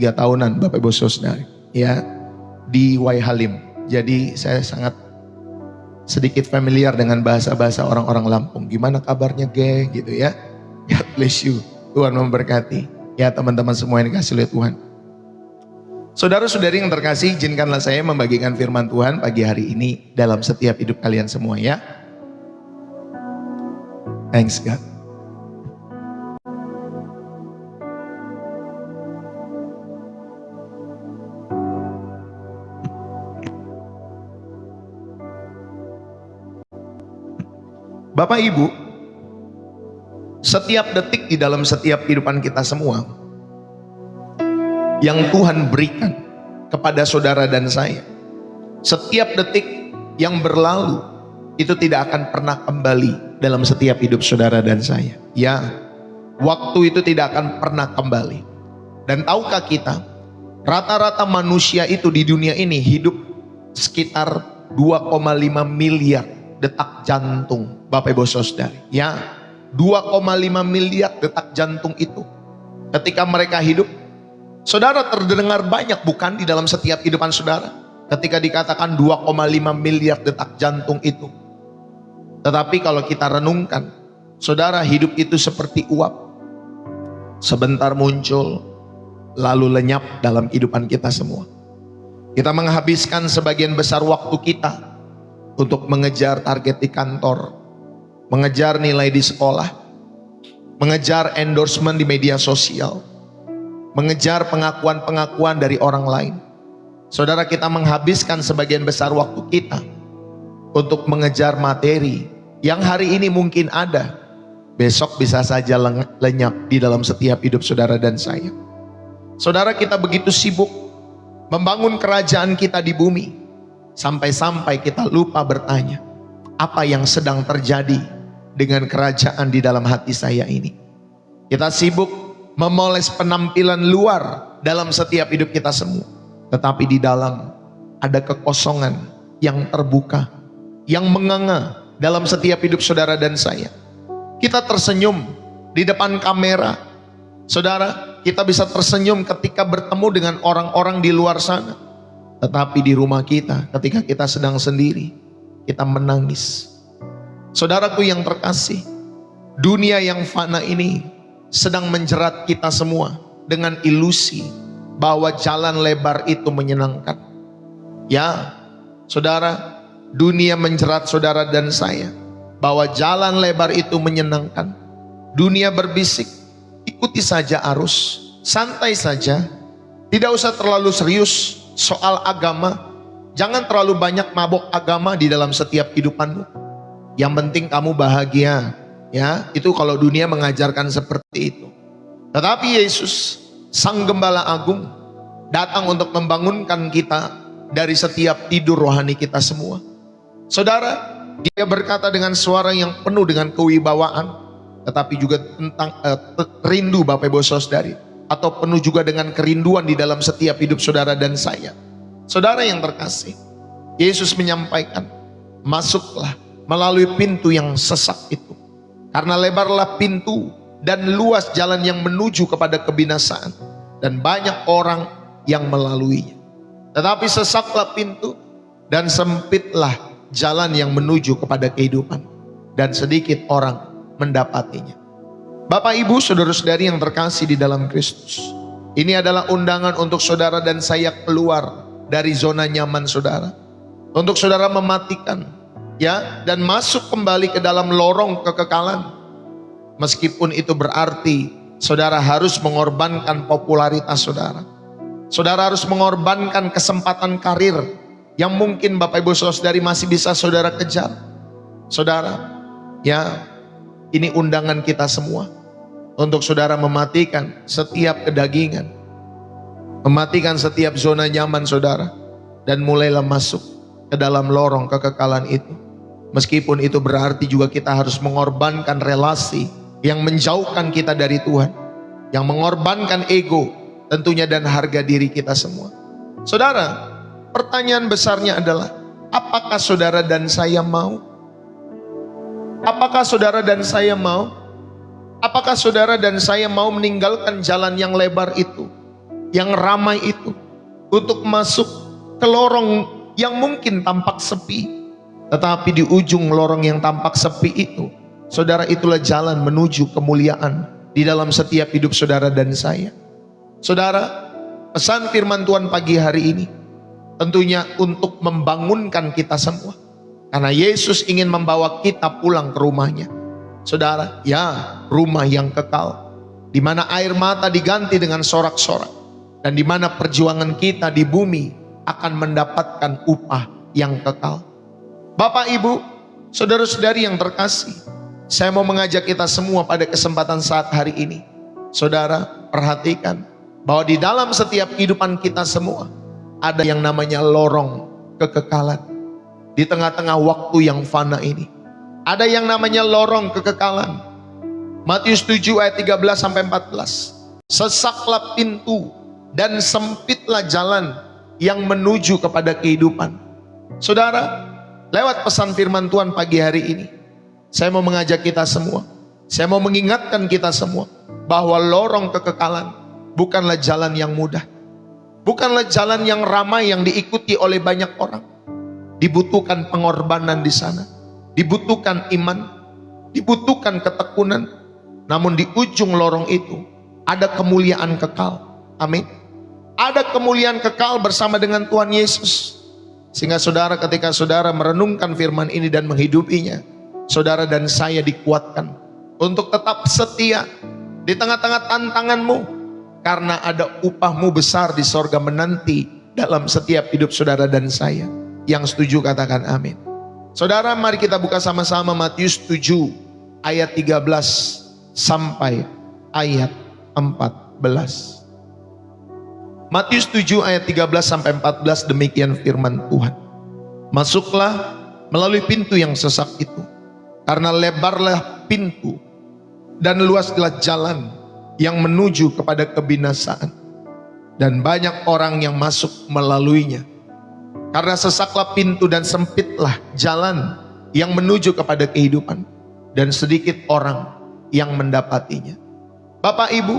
3 tahunan Bapak Ibu Saudara ya di Waihalim. Jadi saya sangat sedikit familiar dengan bahasa-bahasa orang-orang Lampung. Gimana kabarnya geng gitu ya. God bless you. Tuhan memberkati. Ya teman-teman semua yang dikasih oleh Tuhan. Saudara-saudari yang terkasih, izinkanlah saya membagikan firman Tuhan pagi hari ini dalam setiap hidup kalian semua ya. Thanks God. Bapak Ibu, setiap detik di dalam setiap kehidupan kita semua yang Tuhan berikan kepada saudara dan saya, setiap detik yang berlalu itu tidak akan pernah kembali dalam setiap hidup saudara dan saya. Ya, waktu itu tidak akan pernah kembali. Dan tahukah kita, rata-rata manusia itu di dunia ini hidup sekitar 2,5 miliar detak jantung, Bapak Ibu Saudari. Ya, 2,5 miliar detak jantung itu ketika mereka hidup, saudara, terdengar banyak bukan di dalam setiap kehidupan saudara ketika dikatakan 2,5 miliar detak jantung itu. Tetapi kalau kita renungkan, saudara, hidup itu seperti uap, sebentar muncul lalu lenyap dalam kehidupan kita semua. Kita menghabiskan sebagian besar waktu kita untuk mengejar target di kantor, mengejar nilai di sekolah, mengejar endorsement di media sosial, mengejar pengakuan-pengakuan dari orang lain. Saudara, kita menghabiskan sebagian besar waktu kita untuk mengejar materi yang hari ini mungkin ada, besok bisa saja lenyap di dalam setiap hidup saudara dan saya. Saudara, kita begitu sibuk membangun kerajaan kita di bumi, sampai-sampai kita lupa bertanya, apa yang sedang terjadi dengan kerajaan di dalam hati saya ini. Kita sibuk memoles penampilan luar dalam setiap hidup kita semua, tetapi di dalam ada kekosongan yang terbuka, yang menganga dalam setiap hidup saudara dan saya. Kita tersenyum di depan kamera, saudara, kita bisa tersenyum ketika bertemu dengan orang-orang di luar sana. Tetapi di rumah kita, ketika kita sedang sendiri, kita menangis. Saudaraku yang terkasih, dunia yang fana ini sedang menjerat kita semua dengan ilusi bahwa jalan lebar itu menyenangkan. Ya, saudara, dunia menjerat saudara dan saya bahwa jalan lebar itu menyenangkan. Dunia berbisik, ikuti saja arus, santai saja, tidak usah terlalu serius soal agama, jangan terlalu banyak mabok agama di dalam setiap kehidupanmu. Yang penting kamu bahagia, ya. Itu kalau dunia mengajarkan seperti itu. Tetapi Yesus, Sang Gembala Agung, datang untuk membangunkan kita dari setiap tidur rohani kita semua. Saudara, dia berkata dengan suara yang penuh dengan kewibawaan, tetapi juga tentang rindu Bapak Ibu Saudari, atau penuh juga dengan kerinduan di dalam setiap hidup saudara dan saya. Saudara yang terkasih, Yesus menyampaikan, masuklah melalui pintu yang sesak itu, karena lebarlah pintu dan luas jalan yang menuju kepada kebinasaan, dan banyak orang yang melaluinya. Tetapi sesaklah pintu dan sempitlah jalan yang menuju kepada kehidupan, dan sedikit orang mendapatinya. Bapak Ibu saudara-saudari yang terkasih di dalam Kristus, ini adalah undangan untuk saudara dan saya keluar dari zona nyaman saudara, untuk saudara mematikan, ya, dan masuk kembali ke dalam lorong kekekalan. Meskipun itu berarti saudara harus mengorbankan popularitas saudara, saudara harus mengorbankan kesempatan karir yang mungkin Bapak Ibu saudari masih bisa saudara kejar. Saudara, ya, ini undangan kita semua untuk saudara mematikan setiap kedagingan, mematikan setiap zona nyaman saudara, dan mulailah masuk ke dalam lorong kekekalan itu. Meskipun itu berarti juga kita harus mengorbankan relasi yang menjauhkan kita dari Tuhan, yang mengorbankan ego tentunya dan harga diri kita semua. Saudara, pertanyaan besarnya adalah, apakah saudara dan saya mau? Apakah saudara dan saya mau? Apakah saudara dan saya mau meninggalkan jalan yang lebar itu yang ramai itu, untuk masuk ke lorong yang mungkin tampak sepi. Tetapi di ujung lorong yang tampak sepi itu, saudara, itulah jalan menuju kemuliaan di dalam setiap hidup saudara dan saya. Saudara, pesan firman Tuhan pagi hari ini tentunya untuk membangunkan kita semua. Karena Yesus ingin membawa kita pulang ke rumahnya. Saudara, ya, rumah yang kekal, di mana air mata diganti dengan sorak-sorak, dan di mana perjuangan kita di bumi akan mendapatkan upah yang kekal. Bapak, Ibu, saudara-saudari yang terkasih, saya mau mengajak kita semua pada kesempatan saat hari ini. Saudara, perhatikan bahwa di dalam setiap kehidupan kita semua ada yang namanya lorong kekekalan. Di tengah-tengah waktu yang fana ini ada yang namanya lorong kekekalan. Matius 7 ayat 13-14. Sesaklah pintu dan sempitlah jalan yang menuju kepada kehidupan. Saudara, lewat pesan firman Tuhan pagi hari ini, saya mau mengajak kita semua, saya mau mengingatkan kita semua bahwa lorong kekekalan bukanlah jalan yang mudah, bukanlah jalan yang ramai yang diikuti oleh banyak orang. Dibutuhkan pengorbanan di sana, dibutuhkan iman, dibutuhkan ketekunan. Namun di ujung lorong itu ada kemuliaan kekal. Amin. Ada kemuliaan kekal bersama dengan Tuhan Yesus. Sehingga saudara, ketika saudara merenungkan firman ini dan menghidupinya, saudara dan saya dikuatkan untuk tetap setia di tengah-tengah tantanganmu, karena ada upahmu besar di sorga menanti dalam setiap hidup saudara dan saya. Yang setuju katakan amin. Saudara, mari kita buka sama-sama Matius 7 ayat 13 sampai ayat 14. Matius 7 ayat 13 sampai 14, demikian firman Tuhan. Masuklah melalui pintu yang sesak itu, karena lebarlah pintu dan luaslah jalan yang menuju kepada kebinasaan, dan banyak orang yang masuk melaluinya. Karena sesaklah pintu dan sempitlah jalan yang menuju kepada kehidupan, dan sedikit orang yang mendapatinya. Bapak, Ibu,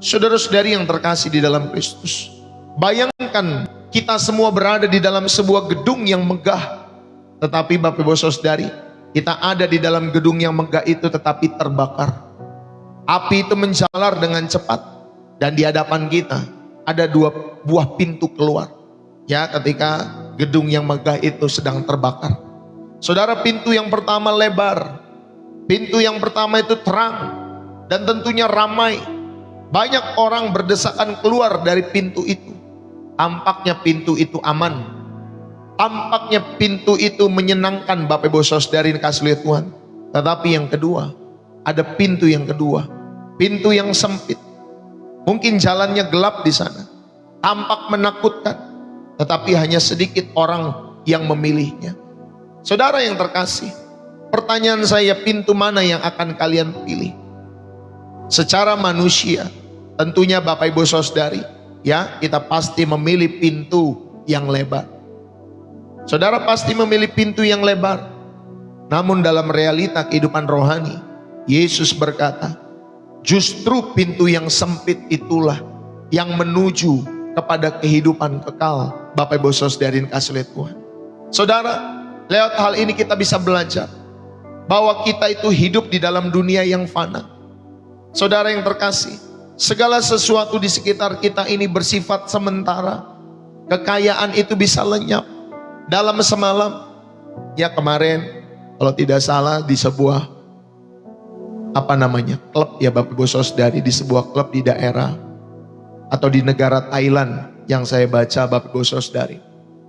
saudara-saudari yang terkasih di dalam Kristus, bayangkan kita semua berada di dalam sebuah gedung yang megah. Tetapi Bapak, Ibu, saudari, kita ada di dalam gedung yang megah itu tetapi terbakar. Api itu menjalar dengan cepat, dan di hadapan kita ada dua buah pintu keluar. Ya, ketika gedung yang megah itu sedang terbakar. Saudara, pintu yang pertama lebar, pintu yang pertama itu terang, dan tentunya ramai. Banyak orang berdesakan keluar dari pintu itu. Tampaknya pintu itu aman, tampaknya pintu itu menyenangkan Bapak, Ibu, saudari kasih Tuhan. Tetapi yang kedua, ada pintu yang kedua, pintu yang sempit. Mungkin jalannya gelap di sana, tampak menakutkan, tetapi hanya sedikit orang yang memilihnya. Saudara yang terkasih, pertanyaan saya, pintu mana yang akan kalian pilih? Secara manusia, tentunya Bapak, Ibu, saudari, ya, kita pasti memilih pintu yang lebar. Saudara pasti memilih pintu yang lebar. Namun dalam realita kehidupan rohani, Yesus berkata, justru pintu yang sempit itulah yang menuju kepada kehidupan kekal. Bapak, Ibu, saudari kasih Tuhan. Saudara, lewat hal ini kita bisa belajar bahwa kita itu hidup di dalam dunia yang fana. Saudara yang terkasih, segala sesuatu di sekitar kita ini bersifat sementara. Kekayaan itu bisa lenyap dalam semalam. Ya, kemarin kalau tidak salah di sebuah klub, ya Bapak, Ibu, saudari, di sebuah klub di daerah atau di negara Thailand yang saya baca, Bapak, Ibu, saudari,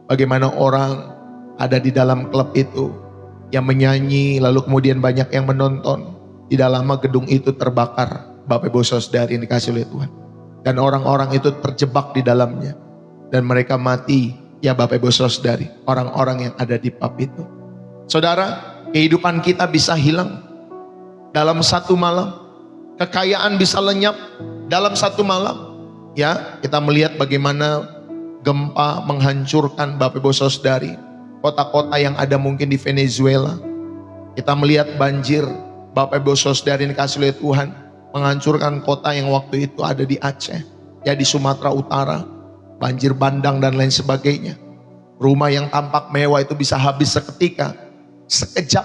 bagaimana orang ada di dalam klub itu yang menyanyi, lalu kemudian banyak yang menonton. Tidak lama gedung itu terbakar, Bapak, Ibu, saudari dikasih oleh Tuhan, dan orang-orang itu terjebak di dalamnya dan mereka mati. Ya Bapak, Ibu, saudari, orang-orang yang ada di pub itu. Saudara, kehidupan kita bisa hilang dalam satu malam, kekayaan bisa lenyap dalam satu malam. Ya, kita melihat bagaimana gempa menghancurkan, Bapak, Ibu, saudari, kota-kota yang ada mungkin di Venezuela. Kita melihat banjir, Bapak, Ibu, saudari dikasih oleh Tuhan, menghancurkan kota yang waktu itu ada di Aceh. Ya di Sumatera Utara, banjir bandang dan lain sebagainya. Rumah yang tampak mewah itu bisa habis seketika, sekejap.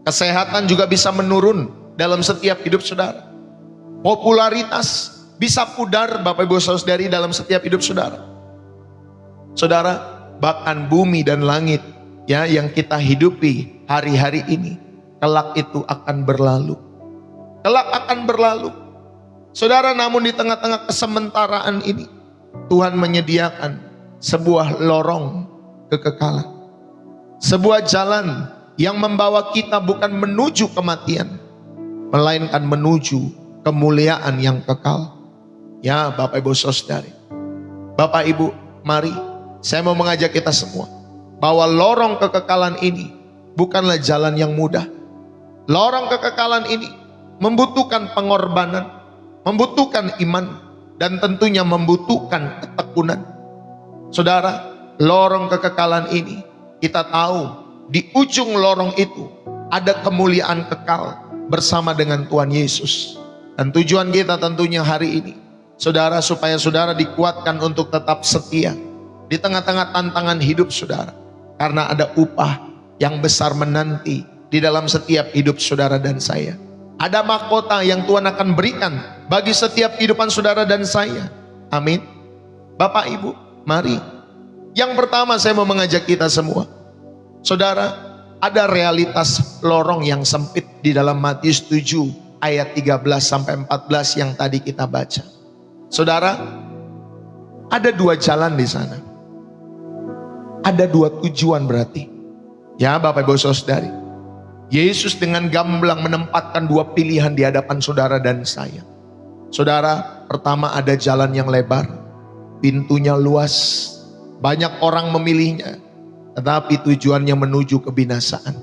Kesehatan juga bisa menurun dalam setiap hidup saudara. Popularitas bisa pudar Bapak Ibu Saudari dalam setiap hidup saudara. Saudara, bahkan bumi dan langit ya yang kita hidupi hari-hari ini, kelak itu akan berlalu. Kelak akan berlalu. Saudara, namun di tengah-tengah kesementaraan ini, Tuhan menyediakan sebuah lorong kekekalan. Sebuah jalan yang membawa kita bukan menuju kematian, melainkan menuju kemuliaan yang kekal. Ya Bapak Ibu Saudari, Bapak Ibu, mari saya mau mengajak kita semua bahwa lorong kekekalan ini bukanlah jalan yang mudah. Lorong kekekalan ini membutuhkan pengorbanan, membutuhkan iman, dan tentunya membutuhkan ketekunan. Saudara, lorong kekekalan ini kita tahu di ujung lorong itu ada kemuliaan kekal bersama dengan Tuhan Yesus. Dan tujuan kita tentunya hari ini, saudara, supaya saudara dikuatkan untuk tetap setia di tengah-tengah tantangan hidup saudara. Karena ada upah yang besar menanti di dalam setiap hidup saudara dan saya. Ada mahkota yang Tuhan akan berikan bagi setiap kehidupan saudara dan saya. Amin. Bapak Ibu, mari. Yang pertama saya mau mengajak kita semua. Saudara, ada realitas lorong yang sempit di dalam Matius 7 ayat 13 sampai 14 yang tadi kita baca. Saudara, ada dua jalan di sana. Ada dua tujuan berarti. Ya Bapak Ibu Saudari, Yesus dengan gamblang menempatkan dua pilihan di hadapan saudara dan saya. Saudara, pertama ada jalan yang lebar, pintunya luas, banyak orang memilihnya, tetapi tujuannya menuju kebinasaan.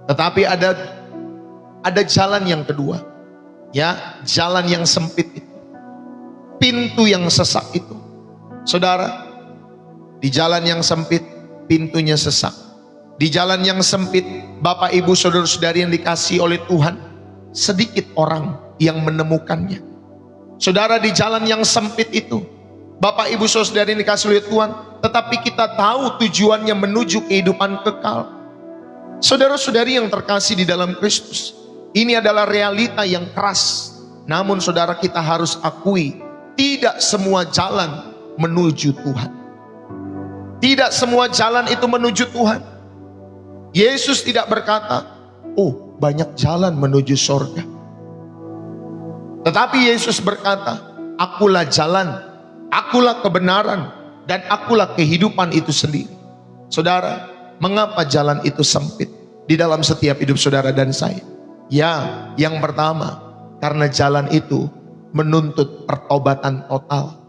Tetapi ada jalan yang kedua, ya, jalan yang sempit itu, pintu yang sesak itu. Saudara, di jalan yang sempit, pintunya sesak. Di jalan yang sempit, Bapak Ibu Saudara-saudari yang dikasihi oleh Tuhan, sedikit orang yang menemukannya. Saudara, di jalan yang sempit itu, Bapak Ibu Saudara-saudari yang dikasihi oleh Tuhan, tetapi kita tahu tujuannya menuju kehidupan kekal. Saudara-saudari yang terkasih di dalam Kristus, ini adalah realita yang keras. Namun saudara, kita harus akui, tidak semua jalan menuju Tuhan. Tidak semua jalan itu menuju Tuhan. Yesus tidak berkata, oh banyak jalan menuju surga. Tetapi Yesus berkata, akulah jalan, akulah kebenaran, dan akulah kehidupan itu sendiri. Saudara, mengapa jalan itu sempit di dalam setiap hidup saudara dan saya? Ya, yang pertama, karena jalan itu menuntut pertobatan total.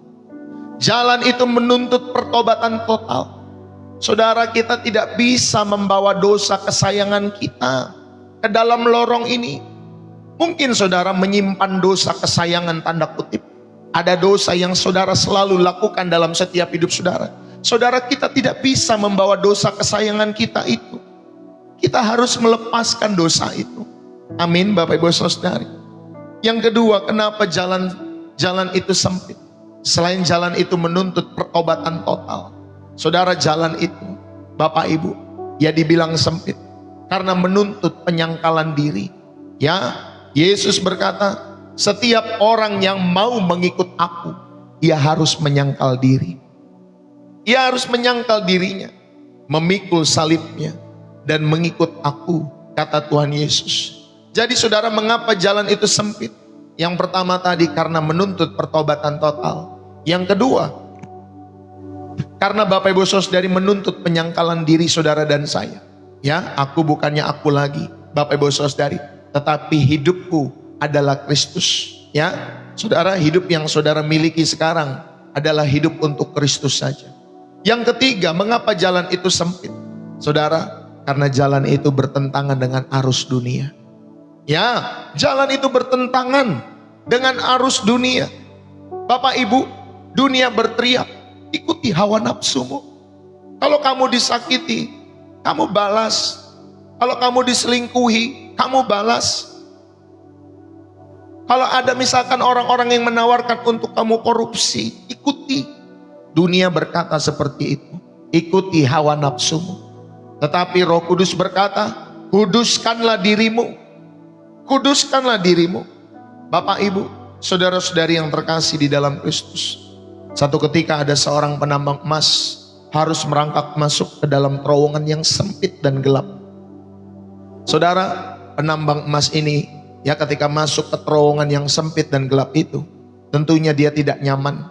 Jalan itu menuntut pertobatan total. Saudara, kita tidak bisa membawa dosa kesayangan kita ke dalam lorong ini. Mungkin saudara menyimpan dosa kesayangan tanda kutip. Ada dosa yang saudara selalu lakukan dalam setiap hidup saudara. Saudara, kita tidak bisa membawa dosa kesayangan kita itu. Kita harus melepaskan dosa itu. Amin Bapak Ibu Saudari. Yang kedua, kenapa jalan itu sempit? Selain jalan itu menuntut pertobatan total, saudara, jalan itu, Bapak Ibu, ya dibilang sempit karena menuntut penyangkalan diri. Ya, Yesus berkata, setiap orang yang mau mengikut aku, ia harus menyangkal diri. Ia harus menyangkal dirinya, memikul salibnya, dan mengikut aku, kata Tuhan Yesus. Jadi saudara, mengapa jalan itu sempit? Yang pertama tadi karena menuntut pertobatan total. Yang kedua, karena Bapak Ibu Saudari menuntut penyangkalan diri saudara dan saya. Ya, aku bukannya aku lagi, Bapak Ibu Saudari, tetapi hidupku adalah Kristus. Ya, saudara, hidup yang saudara miliki sekarang adalah hidup untuk Kristus saja. Yang ketiga, mengapa jalan itu sempit? Saudara, karena jalan itu bertentangan dengan arus dunia. Ya, jalan itu bertentangan dengan arus dunia. Bapak Ibu, dunia berteriak, ikuti hawa nafsumu. Kalau kamu disakiti, kamu balas. Kalau kamu diselingkuhi, kamu balas. Kalau ada misalkan orang-orang yang menawarkan untuk kamu korupsi, ikuti. Dunia berkata seperti itu. Ikuti hawa nafsumu. Tetapi Roh Kudus berkata, kuduskanlah dirimu. Kuduskanlah dirimu. Bapak Ibu, saudara-saudari yang terkasih di dalam Kristus. Satu ketika ada seorang penambang emas harus merangkak masuk ke dalam terowongan yang sempit dan gelap. Saudara, penambang emas ini ya ketika masuk ke terowongan yang sempit dan gelap itu, tentunya dia tidak nyaman.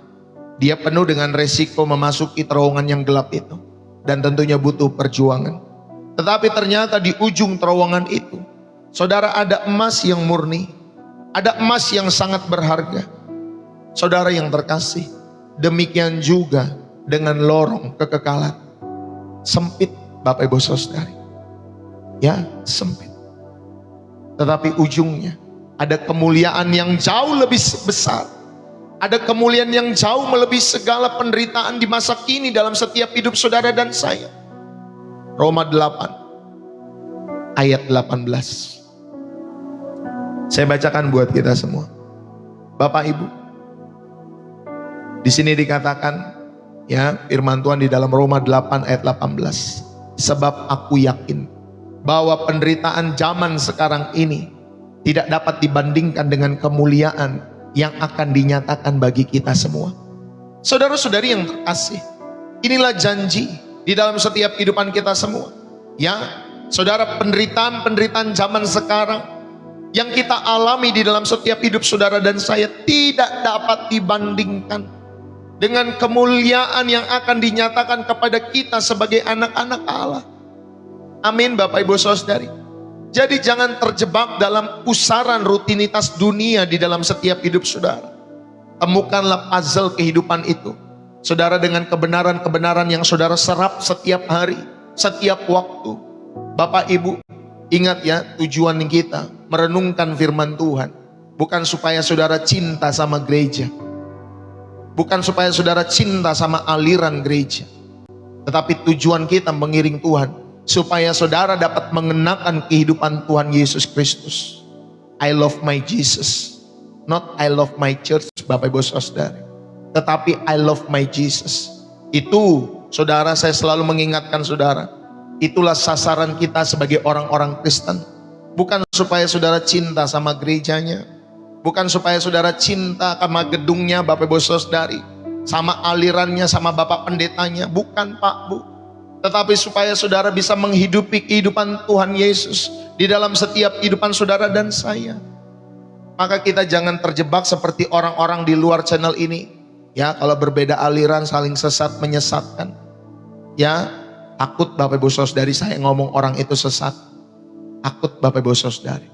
Dia penuh dengan resiko memasuki terowongan yang gelap itu. Dan tentunya butuh perjuangan. Tetapi ternyata di ujung terowongan itu, saudara, ada emas yang murni. Ada emas yang sangat berharga. Saudara yang terkasih, demikian juga dengan lorong kekekalan. Sempit Bapak Ibu Saudari. Ya, sempit. Tetapi ujungnya ada kemuliaan yang jauh lebih besar. Ada kemuliaan yang jauh melebihi segala penderitaan di masa kini dalam setiap hidup saudara dan saya. Roma 8 ayat 18. Saya bacakan buat kita semua. Bapak Ibu, di sini dikatakan ya, firman Tuhan di dalam Roma 8 ayat 18. Sebab aku yakin bahwa penderitaan zaman sekarang ini tidak dapat dibandingkan dengan kemuliaan yang akan dinyatakan bagi kita semua. Saudara-saudari yang terkasih, inilah janji di dalam setiap kehidupan kita semua. Ya, saudara, penderitaan zaman sekarang yang kita alami di dalam setiap hidup saudara dan saya tidak dapat dibandingkan dengan kemuliaan yang akan dinyatakan kepada kita sebagai anak-anak Allah. Amin Bapak Ibu Saudari. Jadi jangan terjebak dalam pusaran rutinitas dunia di dalam setiap hidup saudara. Temukanlah puzzle kehidupan itu. Saudara, dengan kebenaran-kebenaran yang saudara serap setiap hari, setiap waktu. Bapak Ibu, ingat ya, tujuan kita merenungkan firman Tuhan. Bukan supaya saudara cinta sama gereja. Bukan supaya saudara cinta sama aliran gereja. Tetapi tujuan kita mengiring Tuhan supaya saudara dapat mengenakan kehidupan Tuhan Yesus Kristus. I love my Jesus, not I love my church, Bapak Ibu Saudara, tetapi I love my Jesus. Itu saudara, saya selalu mengingatkan saudara, itulah sasaran kita sebagai orang-orang Kristen. Bukan supaya saudara cinta sama gerejanya, bukan supaya saudara cinta sama gedungnya Bapak Ibu Saudari, sama alirannya, sama Bapak Pendetanya, bukan Pak Bu. Tetapi supaya saudara bisa menghidupi kehidupan Tuhan Yesus di dalam setiap kehidupan saudara dan saya. Maka kita jangan terjebak seperti orang-orang di luar channel ini. Ya, kalau berbeda aliran saling sesat menyesatkan. Ya, takut Bapak Ibu Saudari saya ngomong orang itu sesat. Takut Bapak Ibu Saudari.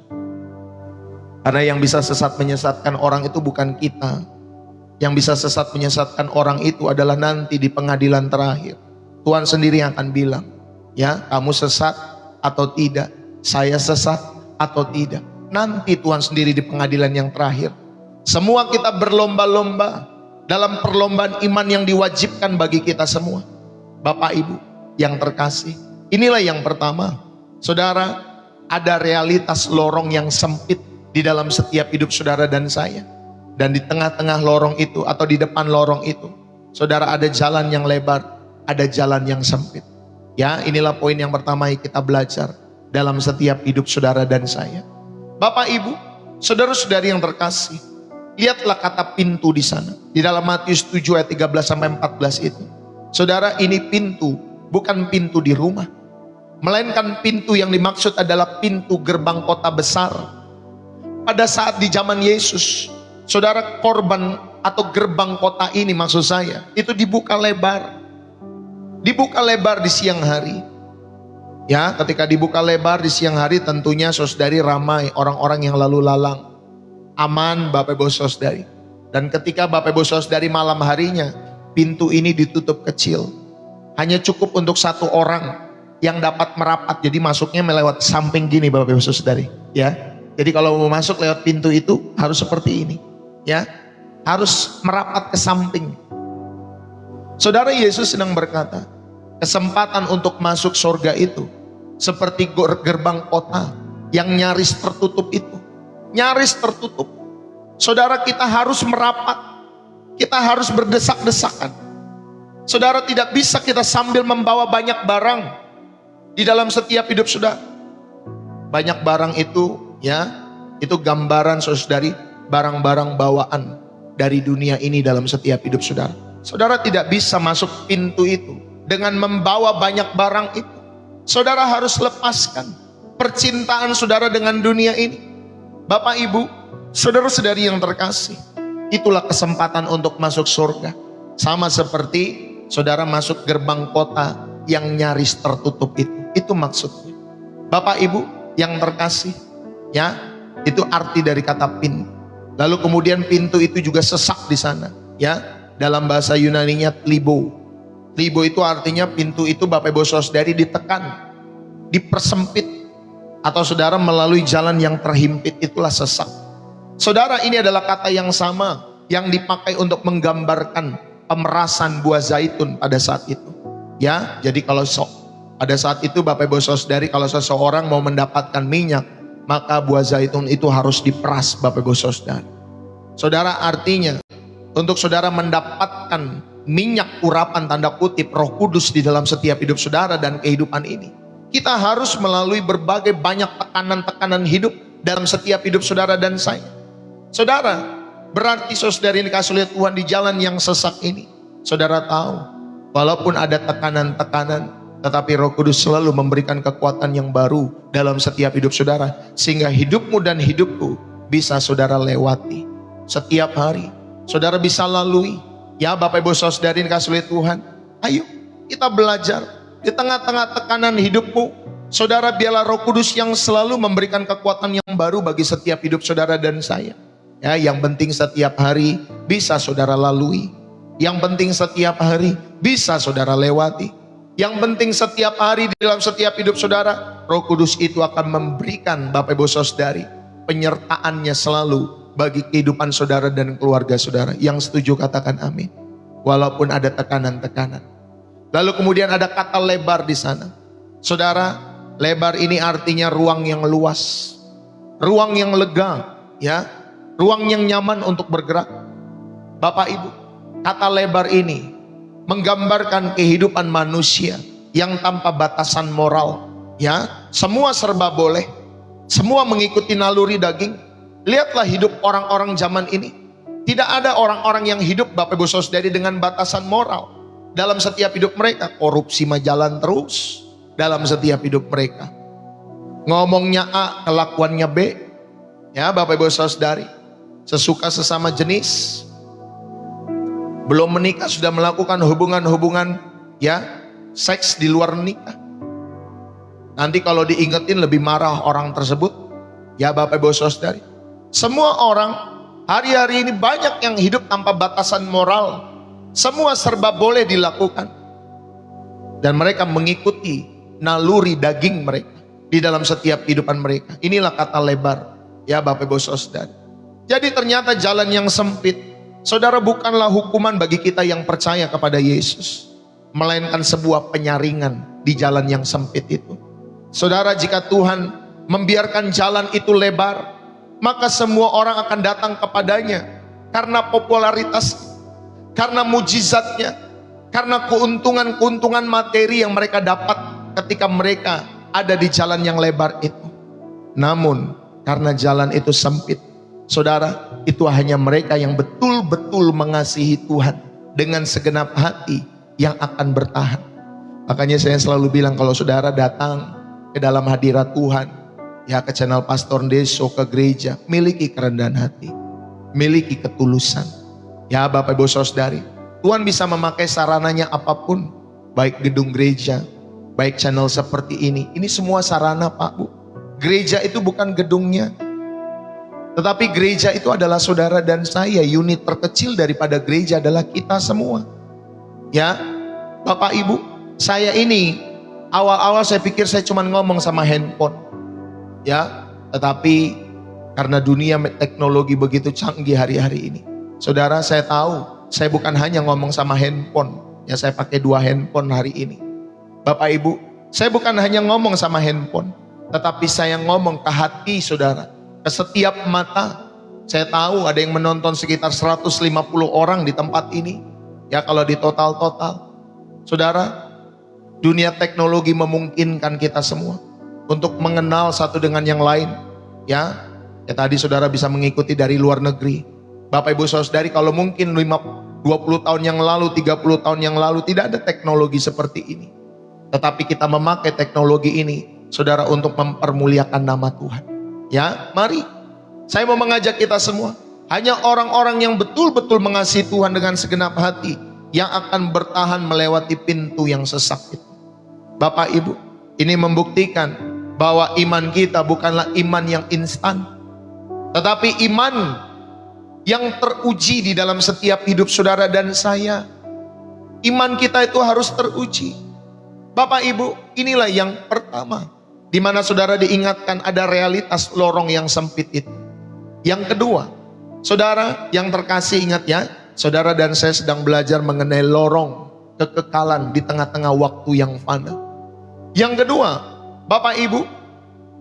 Karena yang bisa sesat menyesatkan orang itu bukan kita. Yang bisa sesat menyesatkan orang itu adalah nanti di pengadilan terakhir. Tuhan sendiri yang akan bilang, ya, kamu sesat atau tidak, saya sesat atau tidak. Nanti Tuhan sendiri di pengadilan yang terakhir. Semua kita berlomba-lomba dalam perlombaan iman yang diwajibkan bagi kita semua. Bapak Ibu yang terkasih, inilah yang pertama. Saudara, ada realitas lorong yang sempit di dalam setiap hidup saudara dan saya. Dan di tengah-tengah lorong itu atau di depan lorong itu, saudara, ada jalan yang lebar, ada jalan yang sempit. Ya, inilah poin yang pertama yang kita belajar dalam setiap hidup saudara dan saya. Bapak Ibu, saudara-saudari yang terkasih, lihatlah kata pintu di sana. Di dalam Matius 7 ayat 13 sampai 14 itu. Saudara, ini pintu bukan pintu di rumah, melainkan pintu yang dimaksud adalah pintu gerbang kota besar. Pada saat di zaman Yesus, saudara, korban atau gerbang kota ini maksud saya, itu dibuka lebar. Dibuka lebar di siang hari. Ya, ketika dibuka lebar di siang hari tentunya saudari ramai orang-orang yang lalu lalang. Aman Bapak Ibu Saudari. Dan ketika Bapak Ibu Saudari malam harinya, pintu ini ditutup kecil. Hanya cukup untuk satu orang yang dapat merapat. Jadi masuknya melewat samping gini Bapak Ibu Saudari. Ya, jadi kalau mau masuk lewat pintu itu harus seperti ini. Ya, harus merapat ke samping. Saudara, Yesus sedang berkata, kesempatan untuk masuk surga itu seperti gerbang kota yang nyaris tertutup itu. Nyaris tertutup. Saudara, kita harus merapat. Kita harus berdesak-desakan. Saudara, tidak bisa kita sambil membawa banyak barang di dalam setiap hidup saudara. Banyak barang itu, ya, itu gambaran saudari, barang-barang bawaan dari dunia ini dalam setiap hidup saudara. Saudara tidak bisa masuk pintu itu dengan membawa banyak barang itu. Saudara harus lepaskan percintaan saudara dengan dunia ini. Bapak Ibu, saudara-saudari yang terkasih, itulah kesempatan untuk masuk surga. Sama seperti saudara masuk gerbang kota yang nyaris tertutup itu. Itu maksudnya. Bapak Ibu yang terkasih, ya, itu arti dari kata pintu. Lalu kemudian pintu itu juga sesak di sana, ya. Dalam bahasa Yunaninya tlibo. Tlibo itu artinya pintu itu Bapak Ibu saudari ditekan, dipersempit, atau saudara melalui jalan yang terhimpit, itulah sesak. Saudara, ini adalah kata yang sama yang dipakai untuk menggambarkan pemerasan buah zaitun pada saat itu. Ya, jadi kalau pada saat itu Bapak Ibu saudari, kalau seseorang mau mendapatkan minyak, maka buah zaitun itu harus diperas Bapak Ibu saudari. Saudara, artinya untuk saudara mendapatkan minyak urapan tanda kutip Roh Kudus di dalam setiap hidup saudara dan kehidupan ini, kita harus melalui berbagai banyak tekanan-tekanan hidup dalam setiap hidup saudara dan saya. Saudara, berarti saudari dikasih oleh Tuhan di jalan yang sesak ini, saudara tahu, walaupun ada tekanan-tekanan, tetapi Roh Kudus selalu memberikan kekuatan yang baru dalam setiap hidup saudara, sehingga hidupmu dan hidupku bisa saudara lewati setiap hari. Saudara bisa lalui. Ya Bapak Ibu saudari dikasih oleh Tuhan, ayo kita belajar. Di tengah-tengah tekanan hidupmu, saudara, biarlah Roh Kudus yang selalu memberikan kekuatan yang baru bagi setiap hidup saudara dan saya. Ya, yang penting setiap hari bisa saudara lalui. Yang penting setiap hari bisa saudara lewati. Yang penting setiap hari di dalam setiap hidup saudara, Roh Kudus itu akan memberikan Bapak Ibu saudari penyertaannya selalu bagi kehidupan saudara dan keluarga saudara. Yang setuju katakan amin. Walaupun ada tekanan-tekanan. Lalu kemudian ada kata lebar di sana. Saudara, lebar ini artinya ruang yang luas, ruang yang lega, ya, ruang yang nyaman untuk bergerak. Bapak Ibu, kata lebar ini menggambarkan kehidupan manusia yang tanpa batasan moral, ya, semua serba boleh, semua mengikuti naluri daging. Lihatlah hidup orang-orang zaman ini. Tidak ada orang-orang yang hidup Bapak Ibu saudari dengan batasan moral. Dalam setiap hidup mereka, korupsi mah jalan terus dalam setiap hidup mereka. Ngomongnya A, kelakuannya B. Ya Bapak Ibu saudari, sesuka sesama jenis, belum menikah sudah melakukan hubungan-hubungan, ya, seks di luar nikah. Nanti kalau diingetin lebih marah orang tersebut. Ya Bapak Ibu saudari, semua orang hari-hari ini banyak yang hidup tanpa batasan moral. Semua serba boleh dilakukan. Dan mereka mengikuti naluri daging mereka di dalam setiap kehidupan mereka. Inilah kata lebar, ya Bapak Ibu saudara. Jadi ternyata jalan yang sempit, saudara, bukanlah hukuman bagi kita yang percaya kepada Yesus, melainkan sebuah penyaringan di jalan yang sempit itu. Saudara, jika Tuhan membiarkan jalan itu lebar, maka semua orang akan datang kepadanya karena popularitas, karena mujizatnya, karena keuntungan-keuntungan materi yang mereka dapat ketika mereka ada di jalan yang lebar itu. Namun karena jalan itu sempit, saudara, itu hanya mereka yang betul-betul mengasihi Tuhan dengan segenap hati yang akan bertahan. Makanya saya selalu bilang, kalau saudara datang ke dalam hadirat Tuhan, ya, ke channel Pastor Deso, ke gereja, miliki kerendahan hati, miliki ketulusan. Ya Bapak Ibu saudari, Tuhan bisa memakai sarananya apapun, baik gedung gereja, baik channel seperti ini semua sarana Pak Bu. Gereja itu bukan gedungnya, tetapi gereja itu adalah saudara dan saya. Unit terkecil daripada gereja adalah kita semua. Ya Bapak Ibu, saya ini awal-awal saya pikir saya cuma ngomong sama handphone, ya, tetapi karena dunia teknologi begitu canggih hari-hari ini, saudara, saya tahu saya bukan hanya ngomong sama handphone. Ya, saya pakai 2 handphone hari ini. Bapak Ibu, saya bukan hanya ngomong sama handphone, tetapi saya ngomong ke hati saudara, ke setiap mata, Saya tahu ada yang menonton sekitar 150 orang di tempat ini. Ya kalau di total. Saudara, dunia teknologi memungkinkan kita semua untuk mengenal satu dengan yang lain. Ya tadi saudara bisa mengikuti dari luar negeri. Bapak ibu saudari, kalau mungkin 20 tahun yang lalu, 30 tahun yang lalu tidak ada teknologi seperti ini. Tetapi kita memakai teknologi ini, saudara, untuk mempermuliakan nama Tuhan. Ya, mari. Saya mau mengajak kita semua. Hanya orang-orang yang betul-betul mengasihi Tuhan dengan segenap hati yang akan bertahan melewati pintu yang sesak itu. Bapak ibu, ini membuktikan bahwa iman kita bukanlah iman yang instan, tetapi iman yang teruji di dalam setiap hidup saudara dan saya. Iman kita itu harus teruji. Bapak ibu, inilah yang pertama, di mana saudara diingatkan ada realitas lorong yang sempit itu. Yang kedua, saudara yang terkasih, ingat ya, saudara dan saya sedang belajar mengenai lorong kekekalan di tengah-tengah waktu yang fana. Yang kedua, Bapak ibu,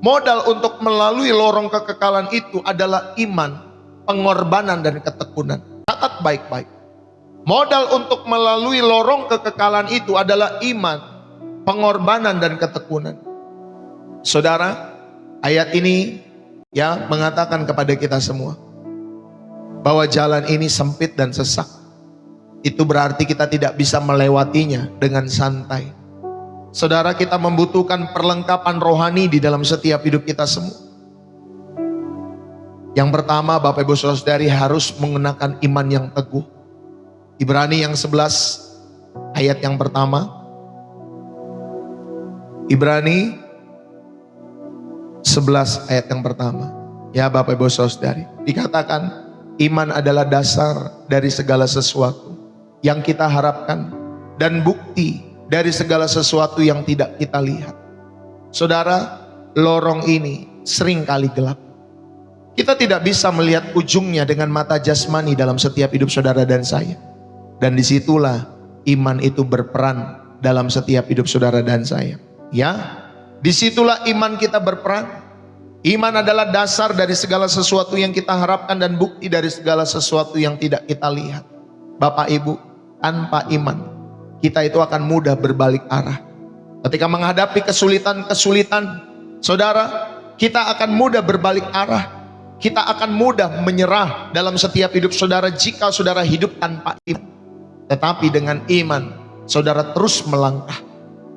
modal untuk melalui lorong kekekalan itu adalah iman, pengorbanan dan ketekunan. Catat baik-baik. Modal untuk melalui lorong kekekalan itu adalah iman, pengorbanan dan ketekunan. Saudara, ayat ini ya mengatakan kepada kita semua bahwa jalan ini sempit dan sesak. Itu berarti kita tidak bisa melewatinya dengan santai. Saudara, kita membutuhkan perlengkapan rohani di dalam setiap hidup kita semua. Yang pertama, Bapak Ibu Saudari, harus menggunakan iman yang teguh. Ibrani yang 11 ayat yang pertama. Ibrani 11 ayat yang pertama. Ya Bapak Ibu Saudari, dikatakan iman adalah dasar dari segala sesuatu yang kita harapkan dan bukti dari segala sesuatu yang tidak kita lihat. Saudara, lorong ini sering kali gelap. Kita tidak bisa melihat ujungnya dengan mata jasmani dalam setiap hidup saudara dan saya. Dan disitulah iman itu berperan dalam setiap hidup saudara dan saya. Ya, disitulah iman kita berperan. Iman adalah dasar dari segala sesuatu yang kita harapkan dan bukti dari segala sesuatu yang tidak kita lihat. Bapak Ibu, tanpa iman kita itu akan mudah berbalik arah. Ketika menghadapi kesulitan-kesulitan, saudara, kita akan mudah berbalik arah. Kita akan mudah menyerah dalam setiap hidup saudara jika saudara hidup tanpa iman. Tetapi dengan iman, saudara terus melangkah.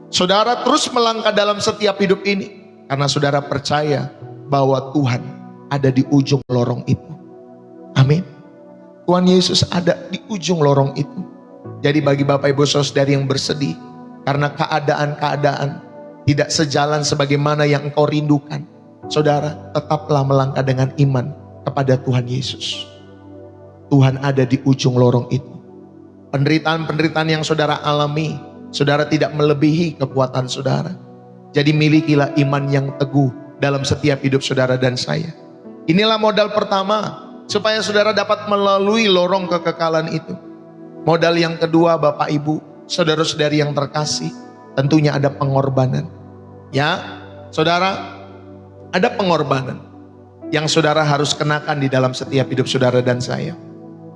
Saudara terus melangkah dalam setiap hidup ini karena saudara percaya bahwa Tuhan ada di ujung lorong itu. Amin. Tuhan Yesus ada di ujung lorong itu. Jadi bagi Bapak Ibu Saudari yang bersedih karena keadaan-keadaan tidak sejalan sebagaimana yang engkau rindukan, saudara tetaplah melangkah dengan iman kepada Tuhan Yesus. Tuhan ada di ujung lorong itu. Penderitaan-penderitaan yang saudara alami, saudara tidak melebihi kekuatan saudara. Jadi milikilah iman yang teguh dalam setiap hidup saudara dan saya. Inilah modal pertama supaya saudara dapat melalui lorong kekekalan itu. Modal yang kedua, Bapak Ibu, saudara-saudari yang terkasih, tentunya ada pengorbanan. Ya, saudara, ada pengorbanan yang saudara harus kenakan di dalam setiap hidup saudara dan saya.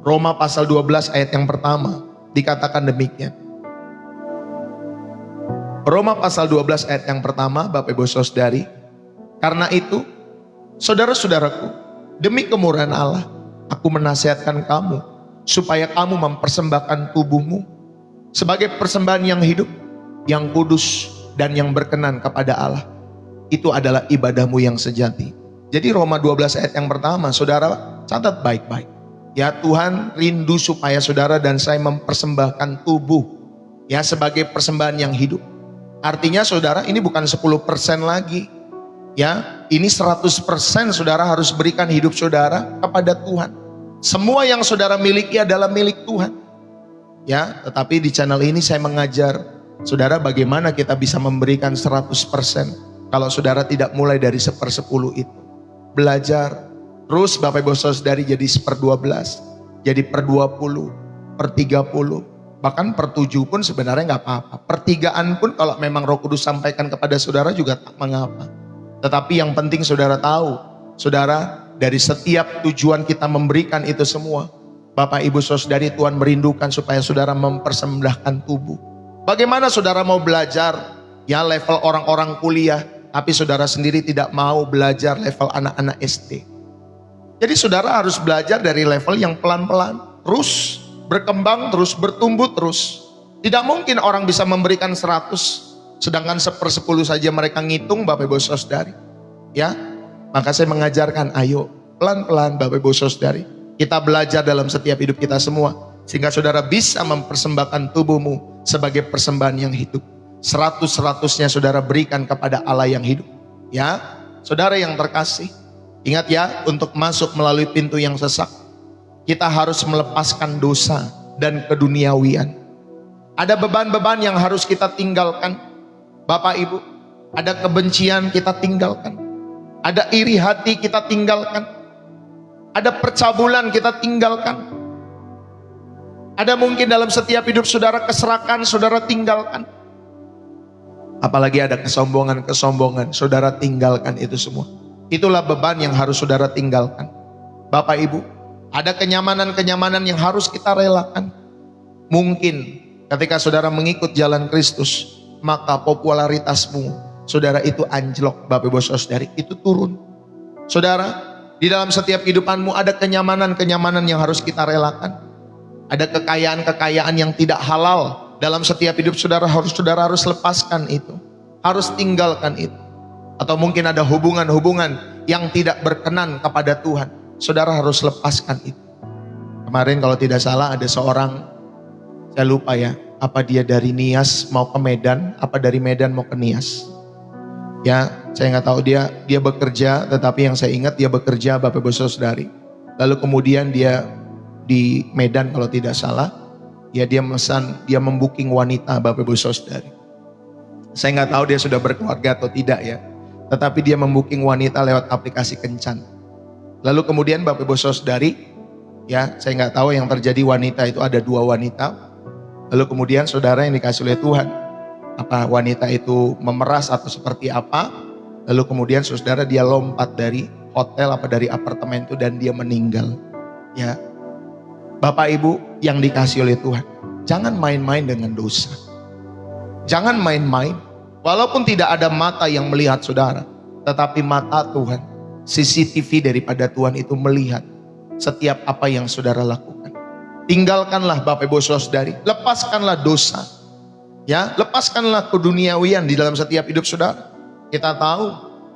Roma pasal 12 ayat yang pertama dikatakan demikian. Roma pasal 12 ayat yang pertama, Bapak Ibu Saudari, karena itu, saudara-saudaraku, demi kemurahan Allah, aku menasihatkan kamu supaya kamu mempersembahkan tubuhmu sebagai persembahan yang hidup, yang kudus dan yang berkenan kepada Allah. Itu adalah ibadahmu yang sejati. Jadi Roma 12 ayat yang pertama, saudara catat baik-baik. Ya, Tuhan rindu supaya saudara dan saya mempersembahkan tubuh ya sebagai persembahan yang hidup. Artinya saudara, ini bukan 10% lagi. Ya, ini 100% saudara harus berikan hidup saudara kepada Tuhan. Semua yang saudara miliki adalah milik Tuhan. Ya, tetapi di channel ini saya mengajar saudara bagaimana kita bisa memberikan 100% kalau saudara tidak mulai dari 1/10 itu. Belajar terus Bapak Ibu Saudari jadi 1/12, jadi 1/20, 1/30, bahkan 1/7 pun sebenarnya nggak apa-apa. 1/3 pun kalau memang Roh Kudus sampaikan kepada saudara juga tak mengapa. Tetapi yang penting saudara tahu, saudara dari setiap tujuan kita memberikan itu semua, Bapak Ibu Saudari, Tuhan merindukan supaya saudara mempersembahkan tubuh. Bagaimana saudara mau belajar ya level orang-orang kuliah, tapi saudara sendiri tidak mau belajar level anak-anak SD? Jadi saudara harus belajar dari level yang pelan-pelan, terus berkembang, terus bertumbuh terus. Tidak mungkin orang bisa memberikan 100, sedangkan 1/10 saja mereka ngitung, Bapak Ibu Saudari. Ya, maka saya mengajarkan, ayo pelan-pelan Bapak Ibu Saudari. Kita belajar dalam setiap hidup kita semua, sehingga saudara bisa mempersembahkan tubuhmu sebagai persembahan yang hidup. 100-100-nya saudara berikan kepada Allah yang hidup. Ya, saudara yang terkasih, ingat ya, untuk masuk melalui pintu yang sesak, kita harus melepaskan dosa dan keduniawian. Ada beban-beban yang harus kita tinggalkan, Bapak Ibu. Ada kebencian kita tinggalkan. Ada iri hati kita tinggalkan. Ada percabulan kita tinggalkan. Ada mungkin dalam setiap hidup saudara keserakan, saudara tinggalkan. Apalagi ada kesombongan-kesombongan, saudara tinggalkan itu semua. Itulah beban yang harus saudara tinggalkan. Bapak Ibu, ada kenyamanan-kenyamanan yang harus kita relakan. Mungkin ketika saudara mengikut jalan Kristus, maka popularitasmu, saudara, itu anjlok. Bapak Ibu Saudari, itu turun. Saudara, di dalam setiap kehidupanmu ada kenyamanan-kenyamanan yang harus kita relakan. Ada kekayaan-kekayaan yang tidak halal dalam setiap hidup saudara harus lepaskan itu. Harus tinggalkan itu. Atau mungkin ada hubungan-hubungan yang tidak berkenan kepada Tuhan. Saudara harus lepaskan itu. Kemarin kalau tidak salah ada seorang, saya lupa ya, apa dia dari Nias mau ke Medan, apa dari Medan mau ke Nias. Ya, saya nggak tahu dia bekerja, tetapi yang saya ingat dia bekerja, Bapak Ibu Saudari. Lalu kemudian dia di Medan kalau tidak salah, ya dia membooking wanita, Bapak Ibu Saudari. Saya nggak tahu dia sudah berkeluarga atau tidak ya, tetapi dia membooking wanita lewat aplikasi Kencan. Lalu kemudian Bapak Ibu Saudari, ya saya nggak tahu yang terjadi, wanita itu ada 2 wanita. Lalu kemudian saudara yang dikasih oleh Tuhan, apa wanita itu memeras atau seperti apa, lalu kemudian saudara dia lompat dari hotel apa dari apartemen itu dan dia meninggal. Ya, Bapak Ibu yang dikasih oleh Tuhan, jangan main-main dengan dosa. Jangan main-main, walaupun tidak ada mata yang melihat saudara, tetapi mata Tuhan, CCTV daripada Tuhan itu melihat setiap apa yang saudara lakukan. Tinggalkanlah Bapak Ibu Saudari, lepaskanlah dosa. Ya, lepaskanlah keduniawian di dalam setiap hidup saudara. Kita tahu,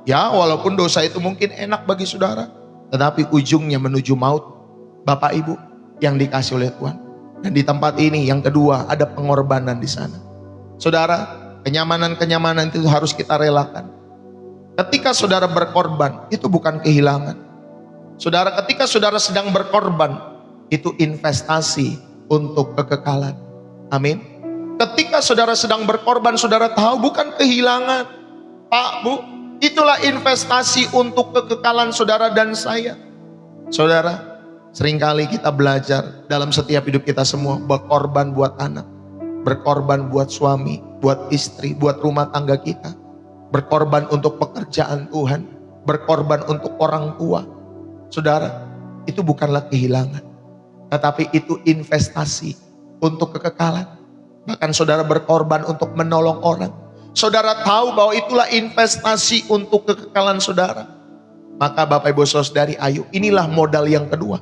ya walaupun dosa itu mungkin enak bagi saudara, tetapi ujungnya menuju maut. Bapak Ibu yang dikasih oleh Tuhan. Dan di tempat ini yang kedua ada pengorbanan di sana. Saudara, kenyamanan-kenyamanan itu harus kita relakan. Ketika saudara berkorban, itu bukan kehilangan. Saudara, ketika saudara sedang berkorban, itu investasi untuk kekekalan. Amin. Ketika saudara sedang berkorban, saudara tahu bukan kehilangan. Pak, Bu, itulah investasi untuk kekekalan saudara dan saya. Saudara, seringkali kita belajar dalam setiap hidup kita semua, berkorban buat anak, berkorban buat suami, buat istri, buat rumah tangga kita, berkorban untuk pekerjaan Tuhan, berkorban untuk orang tua. Saudara, itu bukanlah kehilangan, tetapi itu investasi untuk kekekalan. Bahkan saudara berkorban untuk menolong orang. Saudara tahu bahwa itulah investasi untuk kekekalan saudara. Maka Bapak Ibu Saudari, ayo, inilah modal yang kedua.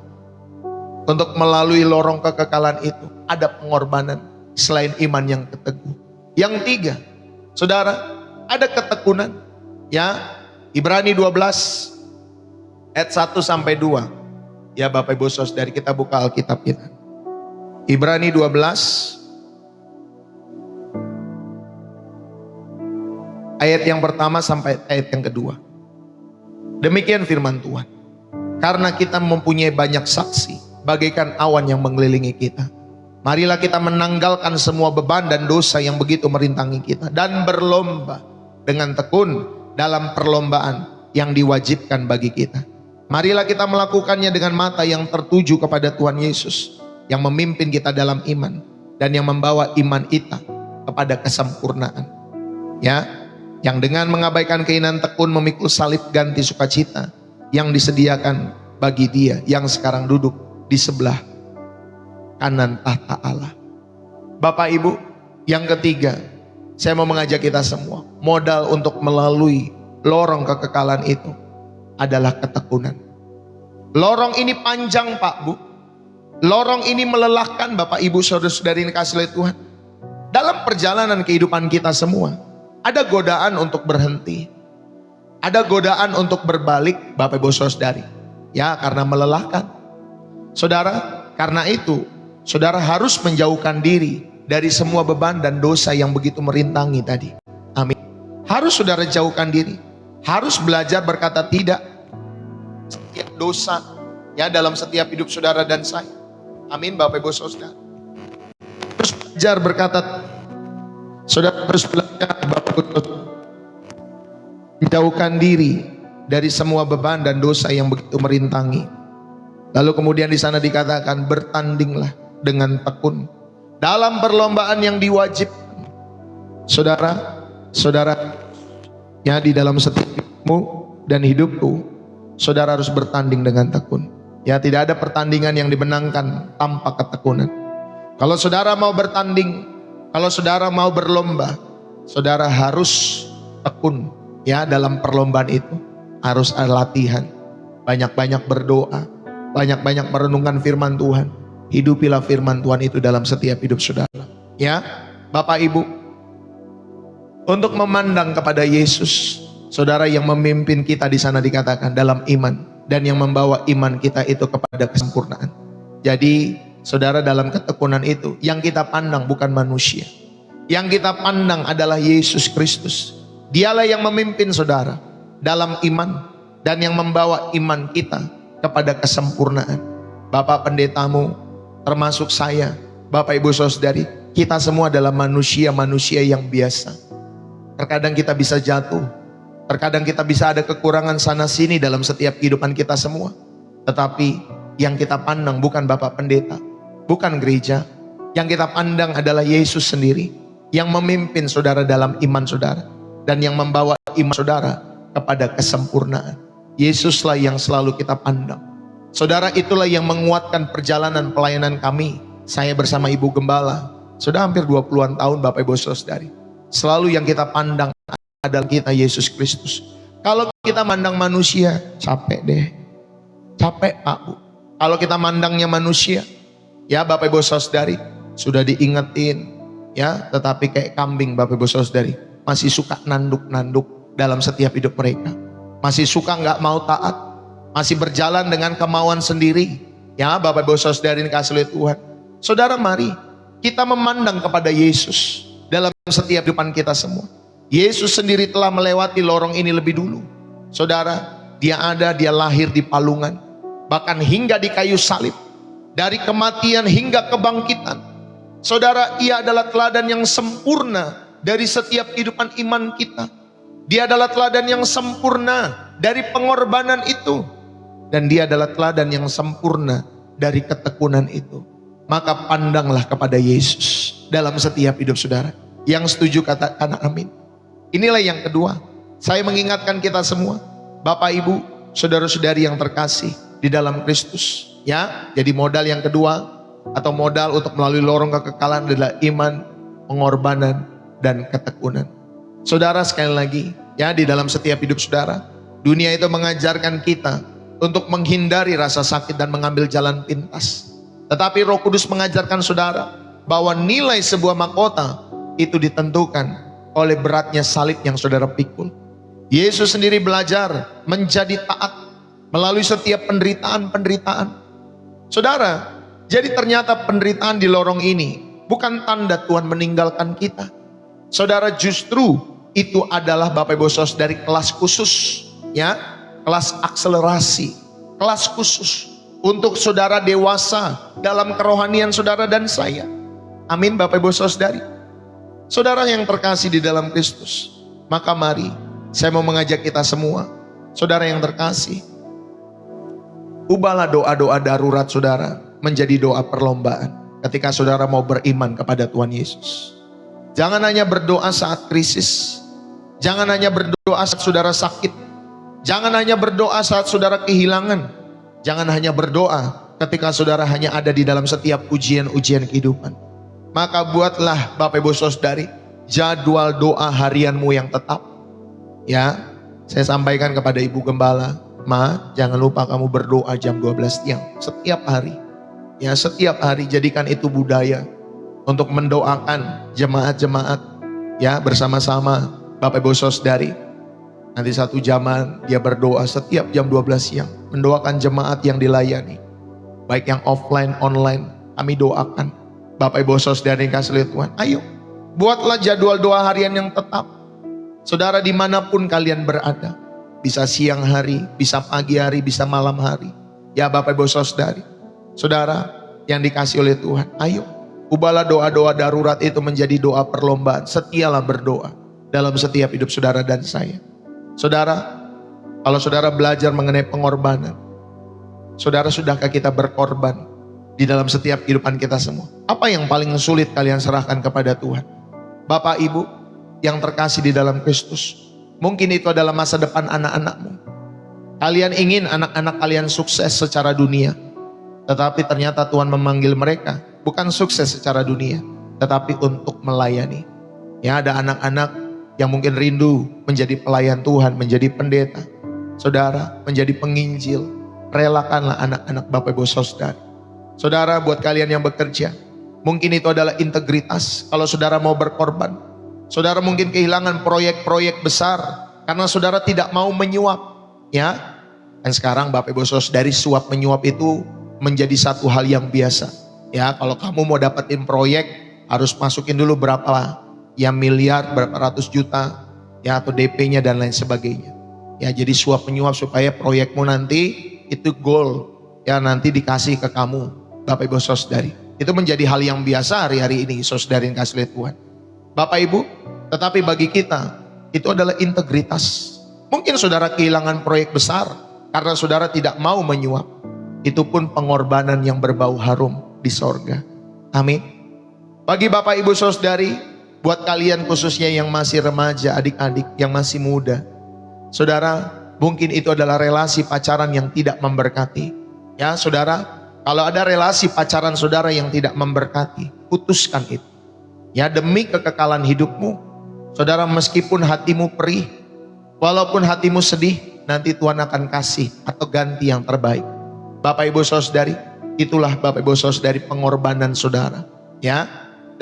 Untuk melalui lorong kekekalan itu ada pengorbanan selain iman yang teguh. Yang 3, saudara, ada ketekunan. Ya, Ibrani 12 ayat 1 sampai 2. Ya Bapak Ibu Saudari, kita buka Alkitab kita. Ibrani 12 ayat yang pertama sampai ayat yang kedua. Demikian firman Tuhan. Karena kita mempunyai banyak saksi, bagaikan awan yang mengelilingi kita. Marilah kita menanggalkan semua beban dan dosa yang begitu merintangi kita, dan berlomba dengan tekun dalam perlombaan yang diwajibkan bagi kita. Marilah kita melakukannya dengan mata yang tertuju kepada Tuhan Yesus, yang memimpin kita dalam iman, dan yang membawa iman kita kepada kesempurnaan. Ya, yang dengan mengabaikan keinginan tekun memikul salib ganti sukacita yang disediakan bagi dia yang sekarang duduk di sebelah kanan tahta Allah. Bapak Ibu, yang ketiga, saya mau mengajak kita semua, modal untuk melalui lorong kekekalan itu adalah ketekunan. Lorong ini panjang Pak Bu, lorong ini melelahkan Bapak Ibu saudara-saudari yang dikasihi oleh Tuhan. Dalam perjalanan kehidupan kita semua, ada godaan untuk berhenti, ada godaan untuk berbalik Bapak Ibu saudari, ya karena melelahkan. Saudara, karena itu saudara harus menjauhkan diri dari semua beban dan dosa yang begitu merintangi tadi. Amin. Harus saudara jauhkan diri, harus belajar berkata tidak setiap dosa, ya dalam setiap hidup saudara dan saya. Amin Bapak Ibu saudara. Terus belajar berkata, saudara harus belajar Bapak Ibu saudara, menjauhkan diri dari semua beban dan dosa yang begitu merintangi. Lalu kemudian di sana dikatakan, bertandinglah dengan tekun dalam perlombaan yang diwajibkan. Saudara, ya di dalam setiap hidupmu dan hidupku, saudara harus bertanding dengan tekun. Ya tidak ada pertandingan yang dimenangkan tanpa ketekunan. Kalau saudara mau bertanding, kalau saudara mau berlomba, saudara harus tekun. Ya dalam perlombaan itu harus ada latihan, banyak-banyak berdoa, banyak-banyak merenungkan firman Tuhan. Hidupilah firman Tuhan itu dalam setiap hidup saudara. Ya Bapak Ibu, untuk memandang kepada Yesus, saudara yang memimpin kita di sana dikatakan dalam iman, dan yang membawa iman kita itu kepada kesempurnaan. Jadi saudara dalam ketekunan itu, yang kita pandang bukan manusia, yang kita pandang adalah Yesus Kristus. Dialah yang memimpin saudara dalam iman, dan yang membawa iman kita kepada kesempurnaan. Bapak pendetamu, termasuk saya, Bapak Ibu saudari, kita semua adalah manusia-manusia yang biasa. Terkadang kita bisa jatuh, terkadang kita bisa ada kekurangan sana sini dalam setiap kehidupan kita semua. Tetapi yang kita pandang bukan Bapak pendeta, bukan gereja. Yang kita pandang adalah Yesus sendiri, yang memimpin saudara dalam iman saudara, dan yang membawa iman saudara kepada kesempurnaan. Yesuslah yang selalu kita pandang. Saudara, itulah yang menguatkan perjalanan pelayanan kami. Saya bersama Ibu Gembala sudah hampir 20-an tahun Bapak Ibu saudari. Selalu yang kita pandang adalah kita Yesus Kristus. Kalau kita mandang manusia, capek deh. Capek Pak Bu. Kalau kita mandangnya manusia, ya Bapak Ibu saudari, sudah diingetin, ya, tetapi kayak kambing Bapak Ibu saudari, masih suka nanduk-nanduk dalam setiap hidup mereka. Masih suka nggak mau taat, masih berjalan dengan kemauan sendiri. Ya Bapak Ibu saudari yang dikasihi oleh Tuhan. Saudara, mari kita memandang kepada Yesus dalam setiap kehidupan kita semua. Yesus sendiri telah melewati lorong ini lebih dulu. Saudara, dia lahir di palungan, bahkan hingga di kayu salib, dari kematian hingga kebangkitan. Saudara, ia adalah teladan yang sempurna dari setiap kehidupan iman kita. Dia adalah teladan yang sempurna dari pengorbanan itu, dan dia adalah teladan yang sempurna dari ketekunan itu. Maka pandanglah kepada Yesus dalam setiap hidup saudara. Yang setuju katakan amin. Inilah yang kedua, saya mengingatkan kita semua, Bapak Ibu, saudara-saudari yang terkasih di dalam Kristus, ya. Jadi modal yang kedua atau modal untuk melalui lorong kekekalan adalah iman, pengorbanan, dan ketekunan. Saudara, sekali lagi, ya, di dalam setiap hidup saudara, dunia itu mengajarkan kita untuk menghindari rasa sakit dan mengambil jalan pintas. Tetapi Roh Kudus mengajarkan saudara bahwa nilai sebuah mahkota itu ditentukan oleh beratnya salib yang saudara pikul. Yesus sendiri belajar menjadi taat melalui setiap penderitaan-penderitaan. Saudara, jadi ternyata penderitaan di lorong ini bukan tanda Tuhan meninggalkan kita. Saudara, justru itu adalah Bapak Ibu saudari kelas khusus, ya, kelas akselerasi, kelas khusus untuk saudara dewasa dalam kerohanian saudara dan saya. Amin Bapak Ibu saudari. Saudara yang terkasih di dalam Kristus, maka mari saya mau mengajak kita semua, saudara yang terkasih, ubahlah doa-doa darurat saudara menjadi doa perlombaan ketika saudara mau beriman kepada Tuhan Yesus. Jangan hanya berdoa saat krisis, jangan hanya berdoa saat saudara sakit, jangan hanya berdoa saat saudara kehilangan, Jangan hanya berdoa ketika saudara hanya ada di dalam setiap ujian-ujian kehidupan. Maka buatlah Bapak Ibu Saudari jadwal doa harianmu yang tetap. Ya, saya sampaikan kepada Ibu Gembala, Ma, jangan lupa kamu berdoa jam 12 siang setiap hari. Ya, setiap hari jadikan itu budaya untuk mendoakan jemaat-jemaat ya bersama-sama Bapak Ibu Saudari. Nanti satu zaman dia berdoa setiap jam 12 siang mendoakan jemaat yang dilayani. Baik yang offline, online, kami doakan. Bapak Ibu Saudari yang kasih lihat Tuhan, ayo buatlah jadwal doa harian yang tetap. Saudara dimanapun kalian berada, bisa siang hari, bisa pagi hari, bisa malam hari. Ya Bapak Ibu Saudari, saudara yang dikasih oleh Tuhan, ayo ubahlah doa-doa darurat itu menjadi doa perlombaan. Setialah berdoa dalam setiap hidup saudara dan saya. Saudara, kalau saudara belajar mengenai pengorbanan, saudara sudahkah kita berkorban di dalam setiap kehidupan kita semua? Apa yang paling sulit kalian serahkan kepada Tuhan? Bapak Ibu yang terkasih di dalam Kristus, mungkin itu adalah masa depan anak-anakmu. Kalian ingin anak-anak kalian sukses secara dunia, tetapi ternyata Tuhan memanggil mereka bukan sukses secara dunia, tetapi untuk melayani. Ya, ada anak-anak yang mungkin rindu menjadi pelayan Tuhan, menjadi pendeta. Saudara, menjadi penginjil. Relakanlah anak-anak Bapak Ibu Saudari. Saudara, buat kalian yang bekerja, mungkin itu adalah integritas. Kalau saudara mau berkorban, saudara mungkin kehilangan proyek-proyek besar karena saudara tidak mau menyuap. Ya, dan sekarang Bapak Ibu Saudari, suap menyuap itu menjadi satu hal yang biasa. Ya, kalau kamu mau dapetin proyek harus masukin dulu berapa ya miliar, berapa ratus juta ya, atau DP-nya dan lain sebagainya. Ya, jadi suap menyuap supaya proyekmu nanti itu goal ya, nanti dikasih ke kamu Bapak Ibu Saudari. Itu menjadi hal yang biasa hari-hari ini saudari yang kasih lihat Tuhan. Bapak Ibu, tetapi bagi kita itu adalah integritas. Mungkin saudara kehilangan proyek besar karena saudara tidak mau menyuap. Itu pun pengorbanan yang berbau harum di sorga. Amin. Bagi Bapak Ibu Saudari, buat kalian khususnya yang masih remaja, adik-adik yang masih muda, saudara, mungkin itu adalah relasi pacaran yang tidak memberkati. Ya saudara, kalau ada relasi pacaran saudara yang tidak memberkati, putuskan itu. Ya, demi kekekalan hidupmu. Saudara, meskipun hatimu perih, walaupun hatimu sedih, nanti Tuhan akan kasih atau ganti yang terbaik. Bapak Ibu Saudari, itulah Bapak Ibu Saudari pengorbanan saudara. Ya,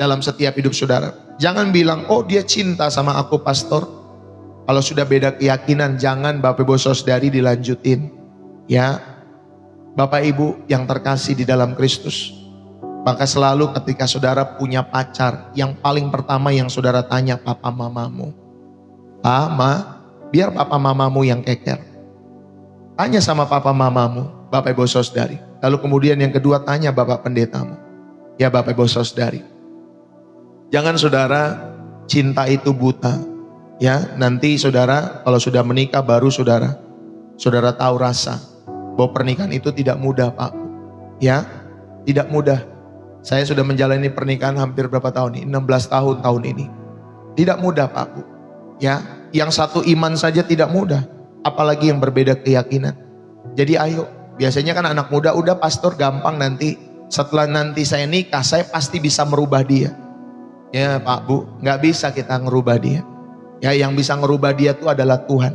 dalam setiap hidup saudara. Jangan bilang, oh dia cinta sama aku pastor. Kalau sudah beda keyakinan, jangan Bapak Ibu Saudari dilanjutin. Ya, Bapak Ibu yang terkasih di dalam Kristus, maka selalu ketika saudara punya pacar, yang paling pertama yang saudara tanya papa mamamu. Ma, biar papa mamamu yang keker. Tanya sama papa mamamu, Bapak Ibu Saudari. Lalu kemudian yang kedua tanya bapak pendetamu. Ya Bapak Ibu Saudari, jangan saudara cinta itu buta. Ya, nanti saudara kalau sudah menikah baru saudara tahu rasa bahwa pernikahan itu tidak mudah, Pak. Ya, tidak mudah. Saya sudah menjalani pernikahan hampir berapa tahun ini? 16 tahun ini. Tidak mudah, Pak Bu. Ya, yang satu iman saja tidak mudah, apalagi yang berbeda keyakinan. Jadi ayo, biasanya kan anak muda udah pastor gampang, nanti setelah nanti saya nikah saya pasti bisa merubah dia. Ya Pak Bu, nggak bisa kita ngerubah dia. Ya, yang bisa ngerubah dia itu adalah Tuhan.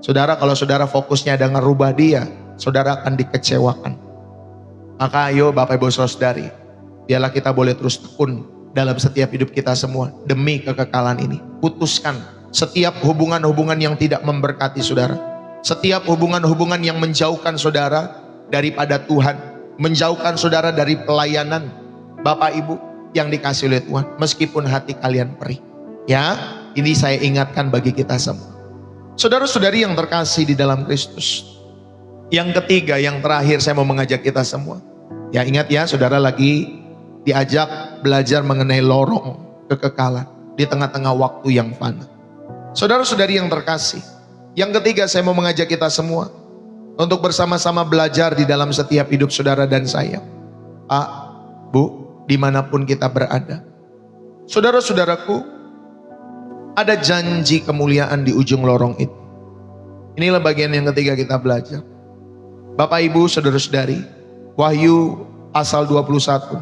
Saudara, kalau saudara fokusnya ada ngerubah dia, saudara akan dikecewakan. Maka ayo Bapak Ibu Saudari, biarlah kita boleh terus tekun dalam setiap hidup kita semua demi kekekalan ini. Putuskan setiap hubungan-hubungan yang tidak memberkati saudara, setiap hubungan-hubungan yang menjauhkan saudara daripada Tuhan, menjauhkan saudara dari pelayanan. Bapak Ibu yang dikasih oleh Tuhan, meskipun hati kalian perih. Ya, ini saya ingatkan bagi kita semua. Saudara-saudari yang terkasih di dalam Kristus. Yang ketiga, yang terakhir saya mau mengajak kita semua. Ya ingat ya, saudara lagi diajak belajar mengenai lorong kekekalan di tengah-tengah waktu yang fana. Saudara-saudari yang terkasih, yang ketiga saya mau mengajak kita semua untuk bersama-sama belajar di dalam setiap hidup saudara dan saya. Pak, Bu, dimanapun kita berada, saudara-saudaraku, ada janji kemuliaan di ujung lorong itu. Inilah bagian yang ketiga kita belajar. Bapak Ibu saudara-saudari, Wahyu pasal 21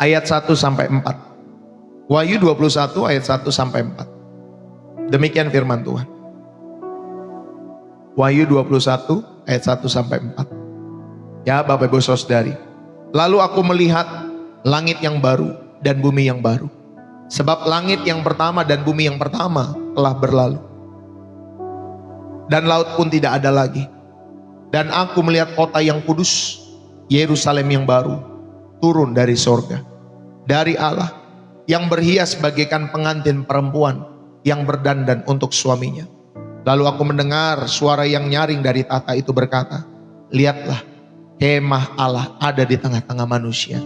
ayat 1 sampai 4. Wahyu 21 ayat 1 sampai 4. Demikian firman Tuhan. Wahyu 21 ayat 1 sampai 4. Ya Bapak Ibu saudari. Lalu aku melihat langit yang baru dan bumi yang baru. Sebab langit yang pertama dan bumi yang pertama telah berlalu. Dan laut pun tidak ada lagi. Dan aku melihat kota yang kudus, Yerusalem yang baru, turun dari sorga, dari Allah, yang berhias bagaikan pengantin perempuan yang berdandan untuk suaminya. Lalu aku mendengar suara yang nyaring dari tahta itu berkata, lihatlah, kemah Allah ada di tengah-tengah manusia,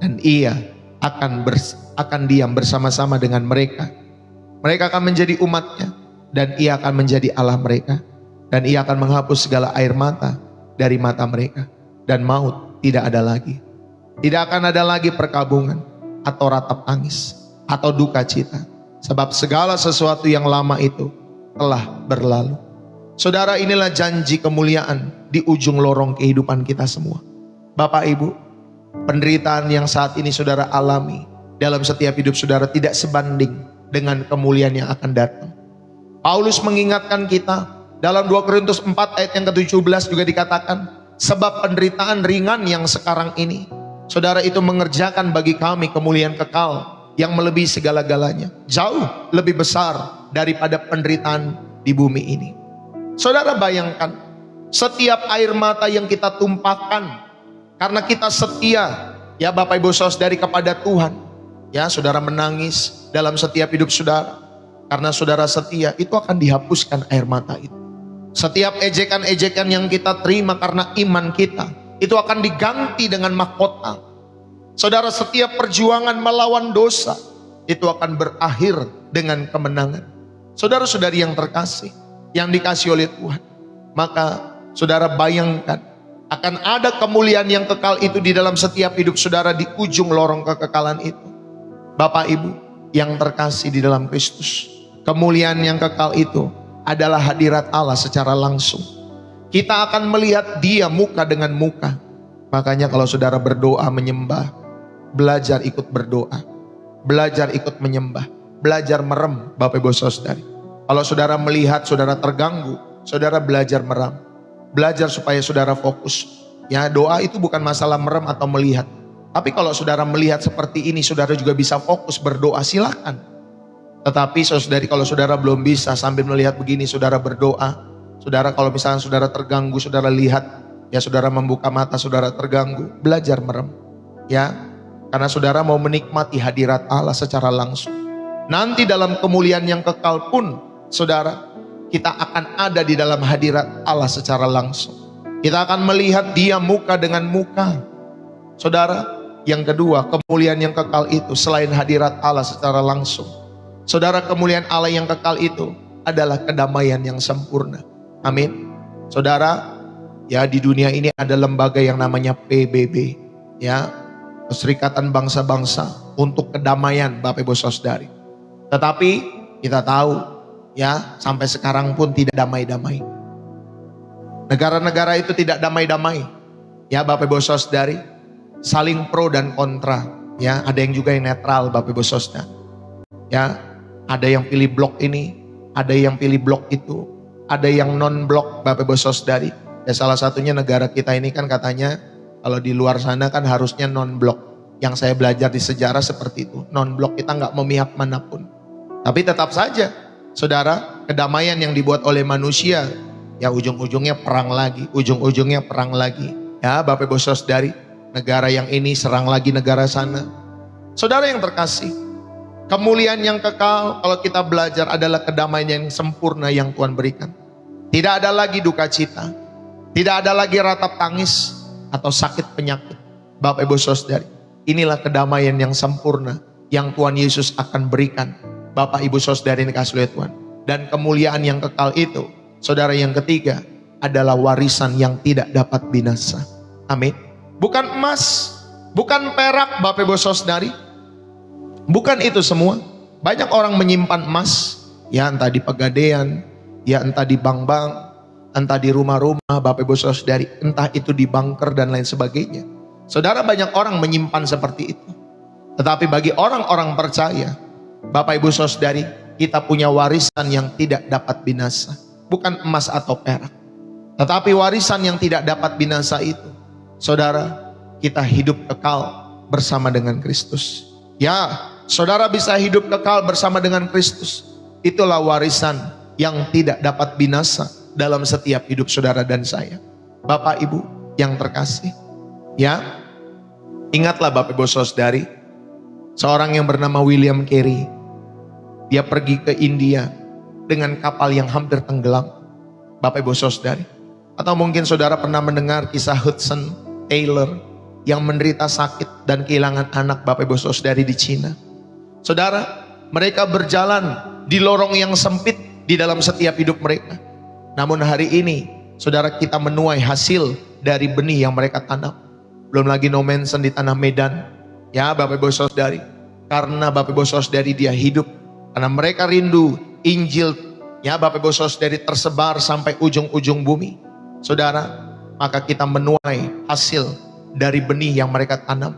dan ia akan diam bersama-sama dengan mereka. Mereka akan menjadi umatnya, dan ia akan menjadi Allah mereka. Dan ia akan menghapus segala air mata dari mata mereka, dan maut tidak ada lagi. Tidak akan ada lagi perkabungan, atau ratap tangis, atau duka cita, sebab segala sesuatu yang lama itu telah berlalu. Saudara, inilah janji kemuliaan di ujung lorong kehidupan kita semua. Bapak Ibu, penderitaan yang saat ini saudara alami dalam setiap hidup saudara tidak sebanding dengan kemuliaan yang akan datang. Paulus mengingatkan kita dalam 2 Korintus 4 ayat yang ke-17 juga dikatakan, sebab penderitaan ringan yang sekarang ini, saudara, itu mengerjakan bagi kami kemuliaan kekal yang melebihi segala-galanya, jauh lebih besar daripada penderitaan di bumi ini. Saudara bayangkan, setiap air mata yang kita tumpahkan karena kita setia, ya Bapak Ibu saudari, kepada Tuhan, ya saudara menangis dalam setiap hidup saudara, karena saudara setia, itu akan dihapuskan air mata itu. Setiap ejekan-ejekan yang kita terima karena iman kita, itu akan diganti dengan mahkota. Saudara, setiap perjuangan melawan dosa, itu akan berakhir dengan kemenangan. Saudara-saudari yang terkasih, yang dikasih oleh Tuhan, maka saudara bayangkan, akan ada kemuliaan yang kekal itu di dalam setiap hidup saudara di ujung lorong kekekalan itu. Bapak Ibu yang terkasih di dalam Kristus, kemuliaan yang kekal itu adalah hadirat Allah secara langsung. Kita akan melihat Dia muka dengan muka. Makanya kalau saudara berdoa menyembah, belajar ikut berdoa, belajar ikut menyembah, belajar merem Bapak Ibu saudari. Kalau saudara melihat saudara terganggu, saudara belajar merem, belajar supaya saudara fokus. Ya, doa itu bukan masalah merem atau melihat. Tapi kalau saudara melihat seperti ini, saudara juga bisa fokus berdoa, silakan. Tetapi saudari, kalau saudara belum bisa sambil melihat begini saudara berdoa, saudara kalau misalnya saudara terganggu, saudara lihat, ya saudara membuka mata, saudara terganggu, belajar merem. Ya, karena saudara mau menikmati hadirat Allah secara langsung. Nanti dalam kemuliaan yang kekal pun, saudara, kita akan ada di dalam hadirat Allah secara langsung. Kita akan melihat Dia muka dengan muka. Saudara, yang kedua, kemuliaan yang kekal itu selain hadirat Allah secara langsung, saudara, kemuliaan Allah yang kekal itu adalah kedamaian yang sempurna. Amin. Saudara, ya di dunia ini ada lembaga yang namanya PBB, ya, Perserikatan Bangsa-Bangsa untuk Kedamaian, Bapak Ibu saudari. Tetapi kita tahu, ya, sampai sekarang pun tidak damai-damai. Negara-negara itu tidak damai-damai, ya Bapak Ibu saudari, saling pro dan kontra, ya, ada yang juga yang netral Bapak Ibu saudari. Ya, ada yang pilih blok ini, ada yang pilih blok itu, ada yang non blok Bapak Ibu saudari. Ya, salah satunya negara kita ini kan katanya kalau di luar sana kan harusnya non blok. Yang saya belajar di sejarah seperti itu, non blok, kita nggak memihak manapun. Tapi tetap saja, saudara, kedamaian yang dibuat oleh manusia, ya ujung-ujungnya perang lagi, ujung-ujungnya perang lagi. Ya Bapak Ibu saudari, negara yang ini serang lagi negara sana. Saudara yang terkasih, kemuliaan yang kekal kalau kita belajar adalah kedamaian yang sempurna yang Tuhan berikan. Tidak ada lagi duka cita, tidak ada lagi ratap tangis atau sakit penyakit. Bapak Ibu saudari, inilah kedamaian yang sempurna yang Tuhan Yesus akan berikan. Bapak Ibu saudari yang dikasihi oleh Tuhan. Dan kemuliaan yang kekal itu, saudara, yang ketiga adalah warisan yang tidak dapat binasa. Amin. Bukan emas, bukan perak Bapak Ibu saudari, bukan itu semua. Banyak orang menyimpan emas, ya entah di Pegadaian, ya entah di bank-bank, entah di rumah-rumah, Bapak Ibu Saudari, entah itu di bunker dan lain sebagainya. Saudara, banyak orang menyimpan seperti itu. Tetapi bagi orang-orang percaya, Bapak Ibu Saudari, kita punya warisan yang tidak dapat binasa. Bukan emas atau perak, tetapi warisan yang tidak dapat binasa itu, saudara, kita hidup kekal bersama dengan Kristus. Ya, saudara bisa hidup kekal bersama dengan Kristus. Itulah warisan yang tidak dapat binasa dalam setiap hidup saudara dan saya. Bapak Ibu yang terkasih, ya, ingatlah Bapak Ibu Saudari, seorang yang bernama William Carey, dia pergi ke India dengan kapal yang hampir tenggelam, Bapak Ibu Saudari. Atau mungkin saudara pernah mendengar kisah Hudson Taylor yang menderita sakit dan kehilangan anak, Bapak Ibu Saudari, di Cina. Saudara, mereka berjalan di lorong yang sempit di dalam setiap hidup mereka. Namun hari ini, saudara, kita menuai hasil dari benih yang mereka tanam. Belum lagi no mention di tanah Medan, ya Bapak Ibu Saudari. Karena Bapak Ibu Saudari dia hidup, karena mereka rindu Injil, ya Bapak Ibu Saudari, tersebar sampai ujung-ujung bumi. Saudara, maka kita menuai hasil dari benih yang mereka tanam.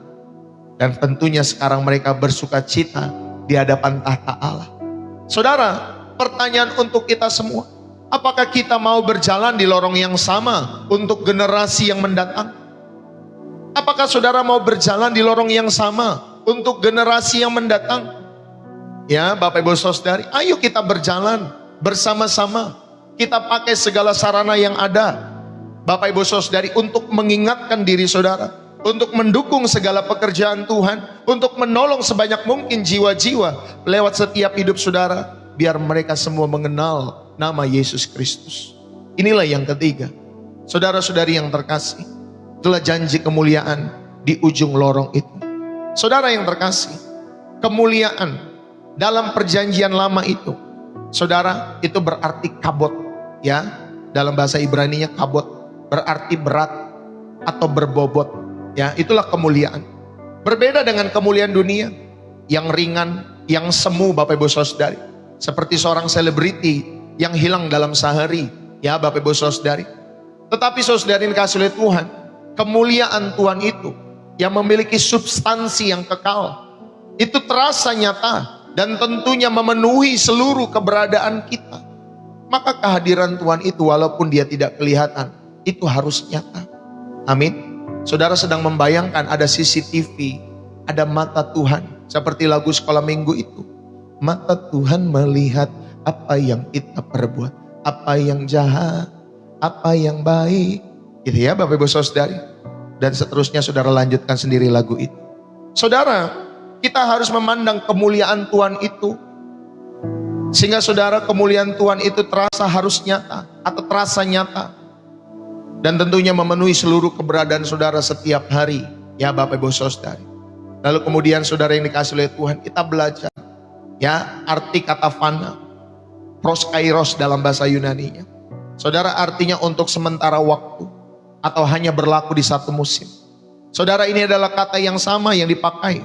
Dan tentunya sekarang mereka bersuka cita di hadapan tahta Allah. Saudara, pertanyaan untuk kita semua, apakah kita mau berjalan di lorong yang sama untuk generasi yang mendatang? Apakah saudara mau berjalan di lorong yang sama untuk generasi yang mendatang? Ya Bapak Ibu Saudari, ayo kita berjalan bersama-sama. Kita pakai segala sarana yang ada, Bapak Ibu Saudari, untuk mengingatkan diri saudara, untuk mendukung segala pekerjaan Tuhan, untuk menolong sebanyak mungkin jiwa-jiwa lewat setiap hidup saudara, biar mereka semua mengenal nama Yesus Kristus. Inilah yang ketiga, saudara-saudari yang terkasih, itulah janji kemuliaan di ujung lorong itu. Saudara yang terkasih, kemuliaan dalam perjanjian lama itu, saudara, itu berarti kabot, ya, dalam bahasa Ibrani-nya kabot berarti berat atau berbobot, ya, itulah kemuliaan. Berbeda dengan kemuliaan dunia yang ringan, yang semu, Bapak Ibu Saudari, seperti seorang selebriti yang hilang dalam sehari, ya Bapak Ibu Saudari. Tetapi saudari yang dikasihi oleh Tuhan, kemuliaan Tuhan itu yang memiliki substansi yang kekal, itu terasa nyata dan tentunya memenuhi seluruh keberadaan kita. Maka kehadiran Tuhan itu walaupun dia tidak kelihatan, itu harus nyata. Amin. Saudara sedang membayangkan ada CCTV, ada mata Tuhan, seperti lagu sekolah minggu itu. Mata Tuhan melihat apa yang kita perbuat, apa yang jahat, apa yang baik, gitu ya Bapak Ibu Saudari. Dan seterusnya saudara lanjutkan sendiri lagu itu. Saudara, kita harus memandang kemuliaan Tuhan itu, sehingga saudara, kemuliaan Tuhan itu terasa harus nyata atau terasa nyata, dan tentunya memenuhi seluruh keberadaan saudara setiap hari, ya Bapak Ibu Saudari. Lalu kemudian saudara yang dikasihi oleh Tuhan, kita belajar, ya, arti kata fana, proskairos dalam bahasa Yunani-nya. Saudara, artinya untuk sementara waktu atau hanya berlaku di satu musim. Saudara, ini adalah kata yang sama yang dipakai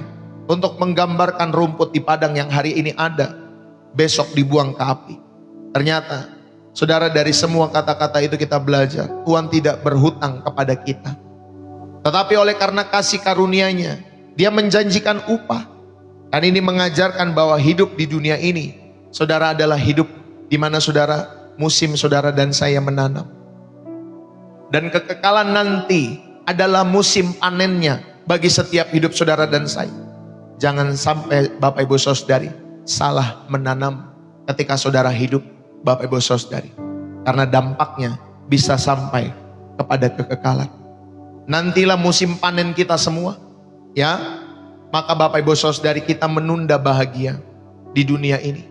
untuk menggambarkan rumput di padang yang hari ini ada, besok dibuang ke api. Ternyata saudara, dari semua kata-kata itu kita belajar, Tuhan tidak berhutang kepada kita. Tetapi oleh karena kasih karunia-Nya, Dia menjanjikan upah. Dan ini mengajarkan bahwa hidup di dunia ini, saudara, adalah hidup di mana saudara, musim saudara dan saya menanam. Dan kekekalan nanti adalah musim panennya bagi setiap hidup saudara dan saya. Jangan sampai Bapak Ibu Saudari salah menanam ketika saudara hidup, Bapak Ibu Saudari, karena dampaknya bisa sampai kepada kekekalan. Nantilah musim panen kita semua, ya, maka Bapak Ibu Saudari, kita menunda bahagia di dunia ini,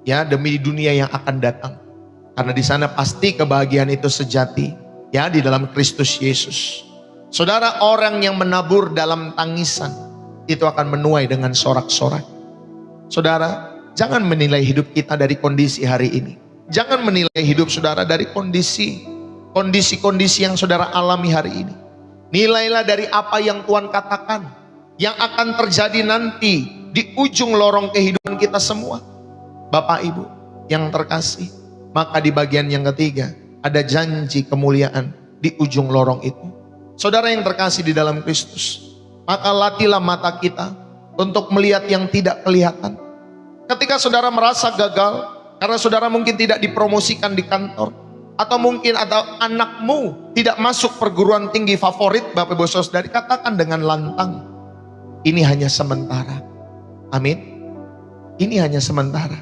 ya, demi dunia yang akan datang. Karena di sana pasti kebahagiaan itu sejati, ya, di dalam Kristus Yesus. Saudara, orang yang menabur dalam tangisan itu akan menuai dengan sorak-sorai. Saudara, jangan menilai hidup kita dari kondisi hari ini. Jangan menilai hidup saudara dari kondisi-kondisi yang saudara alami hari ini. Nilailah dari apa yang Tuhan katakan, yang akan terjadi nanti di ujung lorong kehidupan kita semua. Bapak Ibu yang terkasih, maka di bagian yang ketiga, ada janji kemuliaan di ujung lorong itu. Saudara yang terkasih di dalam Kristus, maka latihlah mata kita untuk melihat yang tidak kelihatan. Ketika saudara merasa gagal, karena saudara mungkin tidak dipromosikan di kantor, atau mungkin ada anakmu tidak masuk perguruan tinggi favorit Bapak Ibu Saudara, katakan dengan lantang, ini hanya sementara. Amin. Ini hanya sementara.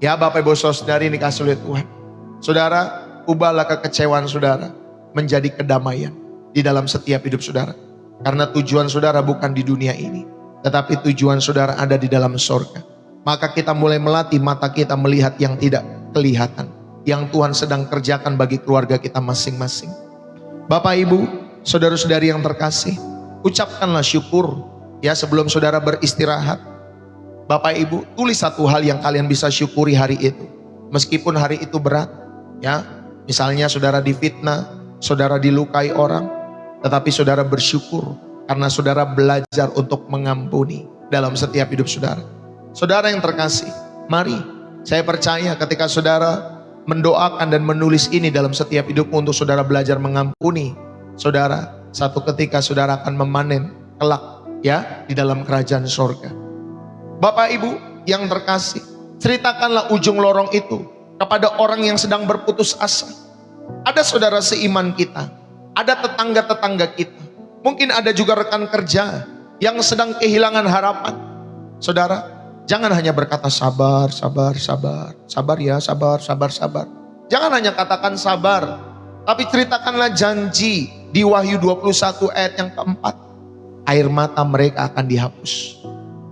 Ya Bapak Ibu Saudara, ini dikasih oleh Tuhan. Saudara, ubahlah kekecewaan saudara menjadi kedamaian di dalam setiap hidup saudara. Karena tujuan saudara bukan di dunia ini, tetapi tujuan saudara ada di dalam sorga. Maka kita mulai melatih mata kita melihat yang tidak kelihatan, yang Tuhan sedang kerjakan bagi keluarga kita masing-masing. Bapak Ibu, saudara-saudari yang terkasih, ucapkanlah syukur ya sebelum saudara beristirahat. Bapak Ibu, tulis satu hal yang kalian bisa syukuri hari itu. Meskipun hari itu berat, ya. Misalnya saudara difitnah, saudara dilukai orang, tetapi saudara bersyukur karena saudara belajar untuk mengampuni dalam setiap hidup saudara. Saudara yang terkasih, mari saya percaya ketika saudara mendoakan dan menulis ini dalam setiap hidupmu untuk saudara belajar mengampuni, saudara, satu ketika saudara akan memanen kelak ya di dalam kerajaan sorga. Bapak Ibu yang terkasih, ceritakanlah ujung lorong itu kepada orang yang sedang berputus asa. Ada saudara seiman kita, ada tetangga-tetangga kita, mungkin ada juga rekan kerja yang sedang kehilangan harapan. Saudara, jangan hanya berkata sabar, sabar, sabar, sabar ya, sabar, sabar, sabar. Jangan hanya katakan sabar, tapi ceritakanlah janji di Wahyu 21 ayat yang keempat. Air mata mereka akan dihapus.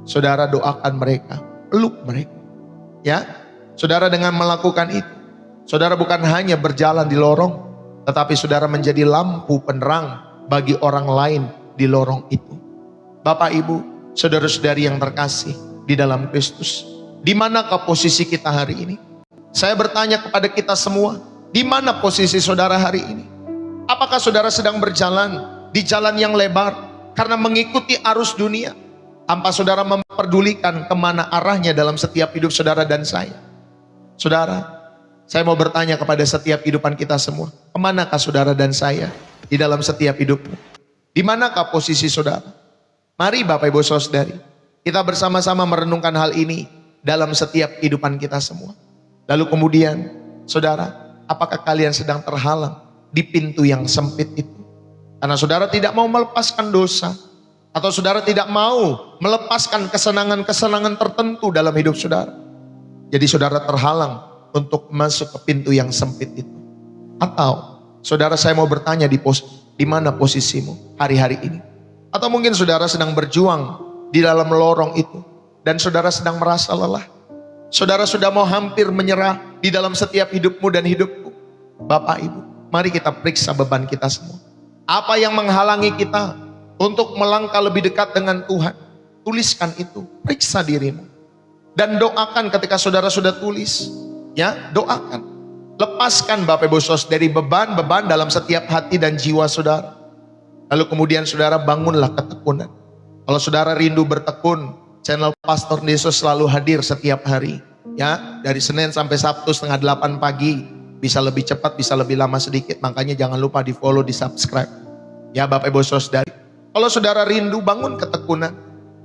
Saudara doakan mereka, peluk mereka. Ya, saudara dengan melakukan itu, saudara bukan hanya berjalan di lorong, tetapi saudara menjadi lampu penerang bagi orang lain di lorong itu. Bapak Ibu, saudara-saudari yang terkasih di dalam Kristus, di manakah posisi kita hari ini? Saya bertanya kepada kita semua, di mana posisi saudara hari ini? Apakah saudara sedang berjalan di jalan yang lebar karena mengikuti arus dunia, tanpa saudara memperdulikan kemana arahnya dalam setiap hidup saudara dan saya? Saudara, saya mau bertanya kepada setiap kehidupan kita semua, kemanakah saudara dan saya di dalam setiap hidupmu? Di manakah posisi saudara? Mari Bapak Ibu Saudari, kita bersama-sama merenungkan hal ini dalam setiap kehidupan kita semua. Lalu kemudian, saudara, apakah kalian sedang terhalang di pintu yang sempit itu? Karena saudara tidak mau melepaskan dosa, atau saudara tidak mau melepaskan kesenangan-kesenangan tertentu dalam hidup saudara. Jadi saudara terhalang untuk masuk ke pintu yang sempit itu. Atau saudara, saya mau bertanya di mana posisimu hari-hari ini? Atau mungkin saudara sedang berjuang di dalam lorong itu dan saudara sedang merasa lelah. Saudara sudah mau hampir menyerah di dalam setiap hidupmu dan hidupku. Bapak Ibu, mari kita periksa beban kita semua. Apa yang menghalangi kita untuk melangkah lebih dekat dengan Tuhan? Tuliskan itu, periksa dirimu. Dan doakan ketika saudara sudah tulis. Ya, doakan. Lepaskan Bapak Ibu Saudara dari beban-beban dalam setiap hati dan jiwa saudara. Lalu kemudian saudara bangunlah ketekunan. Kalau saudara rindu bertekun, channel Pastor Yesus selalu hadir setiap hari. Ya, dari Senin sampai Sabtu 7:30 pagi. Bisa lebih cepat, bisa lebih lama sedikit. Makanya jangan lupa di follow, di subscribe. Ya Bapak Ibu Saudara. Kalau saudara rindu bangun ketekunan,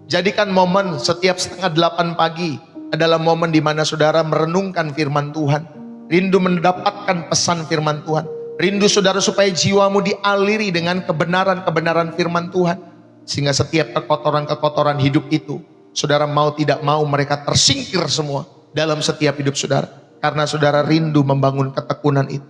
jadikan momen setiap 7:30 pagi adalah momen di mana saudara merenungkan firman Tuhan. Rindu mendapatkan pesan firman Tuhan. Rindu saudara supaya jiwamu dialiri dengan kebenaran-kebenaran firman Tuhan. Sehingga setiap kekotoran-kekotoran hidup itu, saudara mau tidak mau mereka tersingkir semua dalam setiap hidup saudara. Karena saudara rindu membangun ketekunan itu.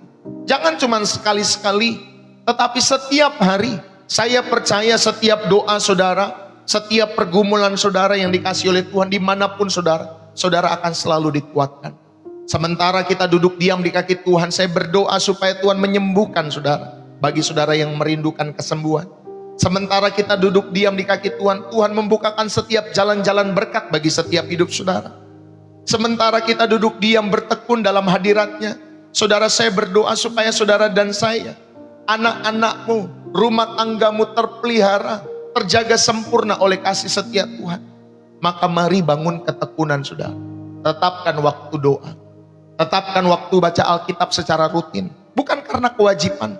Jangan cuma sekali-sekali, tetapi setiap hari. Saya percaya setiap doa saudara, setiap pergumulan saudara yang dikasih oleh Tuhan dimanapun saudara, saudara akan selalu dikuatkan. Sementara kita duduk diam di kaki Tuhan, saya berdoa supaya Tuhan menyembuhkan saudara. Bagi saudara yang merindukan kesembuhan. Sementara kita duduk diam di kaki Tuhan, Tuhan membukakan setiap jalan-jalan berkat bagi setiap hidup saudara. Sementara kita duduk diam bertekun dalam hadiratnya, saudara, saya berdoa supaya saudara dan saya, anak-anakmu, rumah tanggamu terpelihara, terjaga sempurna oleh kasih setia Tuhan. Maka mari bangun ketekunan saudara. Tetapkan waktu doa. Tetapkan waktu baca Alkitab secara rutin. Bukan karena kewajiban,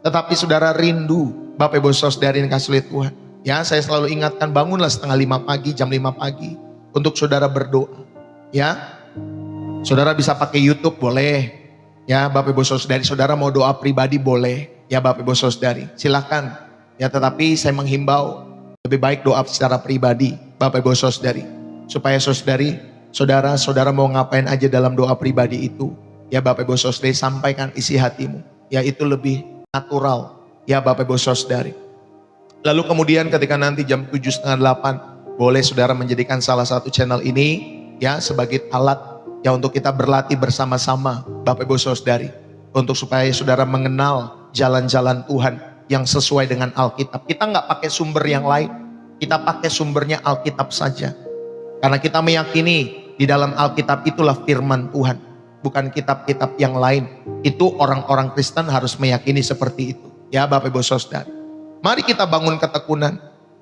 tetapi saudara rindu. Bapak Ibu Saudara yang kasih lihat Tuhan. Ya, saya selalu ingatkan, bangunlah setengah 5 pagi, jam 5 pagi. Untuk saudara berdoa. Ya, saudara bisa pakai YouTube, boleh. Ya, Bapak Ibu Saudari, saudara mau doa pribadi, boleh. Ya, Bapak Ibu Saudari, silakan. Ya, tetapi saya menghimbau, lebih baik doa secara pribadi, Bapak Ibu Saudari. Supaya saudara mau ngapain aja dalam doa pribadi itu, ya Bapak Ibu Saudari, sampaikan isi hatimu. Ya, itu lebih natural. Ya, Bapak Ibu Saudari. Lalu kemudian ketika nanti jam 7:30, boleh saudara menjadikan salah satu channel ini ya sebagai alat ya untuk kita berlatih bersama-sama, Bapak Ibu Saudari, untuk supaya saudara mengenal jalan-jalan Tuhan yang sesuai dengan Alkitab. Kita nggak pakai sumber yang lain, kita pakai sumbernya Alkitab saja. Karena kita meyakini di dalam Alkitab itulah firman Tuhan, bukan kitab-kitab yang lain. Itu orang-orang Kristen harus meyakini seperti itu. Ya Bapak Ibu Saudari, mari kita bangun ketekunan.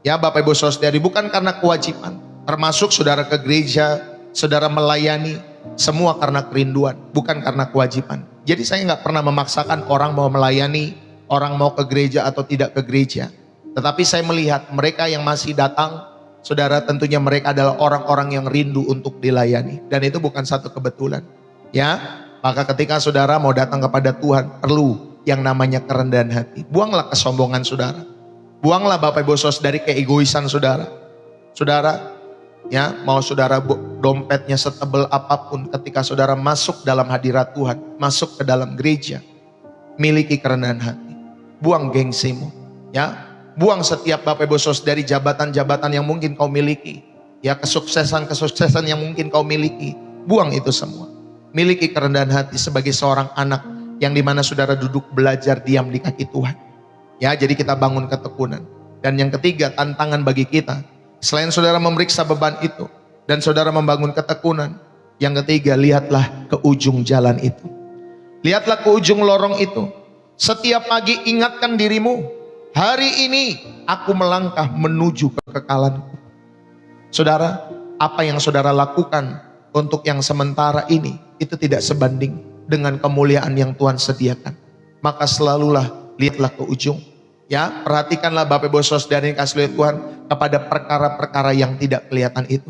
Ya Bapak Ibu Saudari, bukan karena kewajiban. Termasuk saudara ke gereja, saudara melayani, semua karena kerinduan, bukan karena kewajiban. Jadi saya nggak pernah memaksakan orang mau melayani, orang mau ke gereja atau tidak ke gereja. Tetapi saya melihat mereka yang masih datang, saudara, tentunya mereka adalah orang-orang yang rindu untuk dilayani. Dan itu bukan satu kebetulan. Ya, maka ketika saudara mau datang kepada Tuhan, perlu yang namanya kerendahan hati. Buanglah kesombongan saudara. Buanglah Bapak Ibu Saudari keegoisan saudara. Saudara, ya, mau saudara dompetnya setebal apapun, ketika saudara masuk dalam hadirat Tuhan, masuk ke dalam gereja, miliki kerendahan hati. Buang gengsimu, ya. Buang setiap Bapak Ibu Saudari jabatan-jabatan yang mungkin kau miliki, ya, kesuksesan yang mungkin kau miliki. Buang itu semua. Miliki kerendahan hati sebagai seorang anak yang dimana saudara duduk belajar diam di kaki Tuhan. Ya, jadi kita bangun ketekunan. Dan yang ketiga, tantangan bagi kita, selain saudara memeriksa beban itu dan saudara membangun ketekunan, yang ketiga, lihatlah ke ujung jalan itu. Lihatlah ke ujung lorong itu. Setiap pagi ingatkan dirimu, hari ini aku melangkah menuju kekekalanku. Saudara, apa yang saudara lakukan untuk yang sementara ini, itu tidak sebanding dengan kemuliaan yang Tuhan sediakan. Maka selalulah lihatlah ke ujung. Ya, perhatikanlah Bapak Ibu Saudara yang kasih lihat Tuhan kepada perkara-perkara yang tidak kelihatan itu.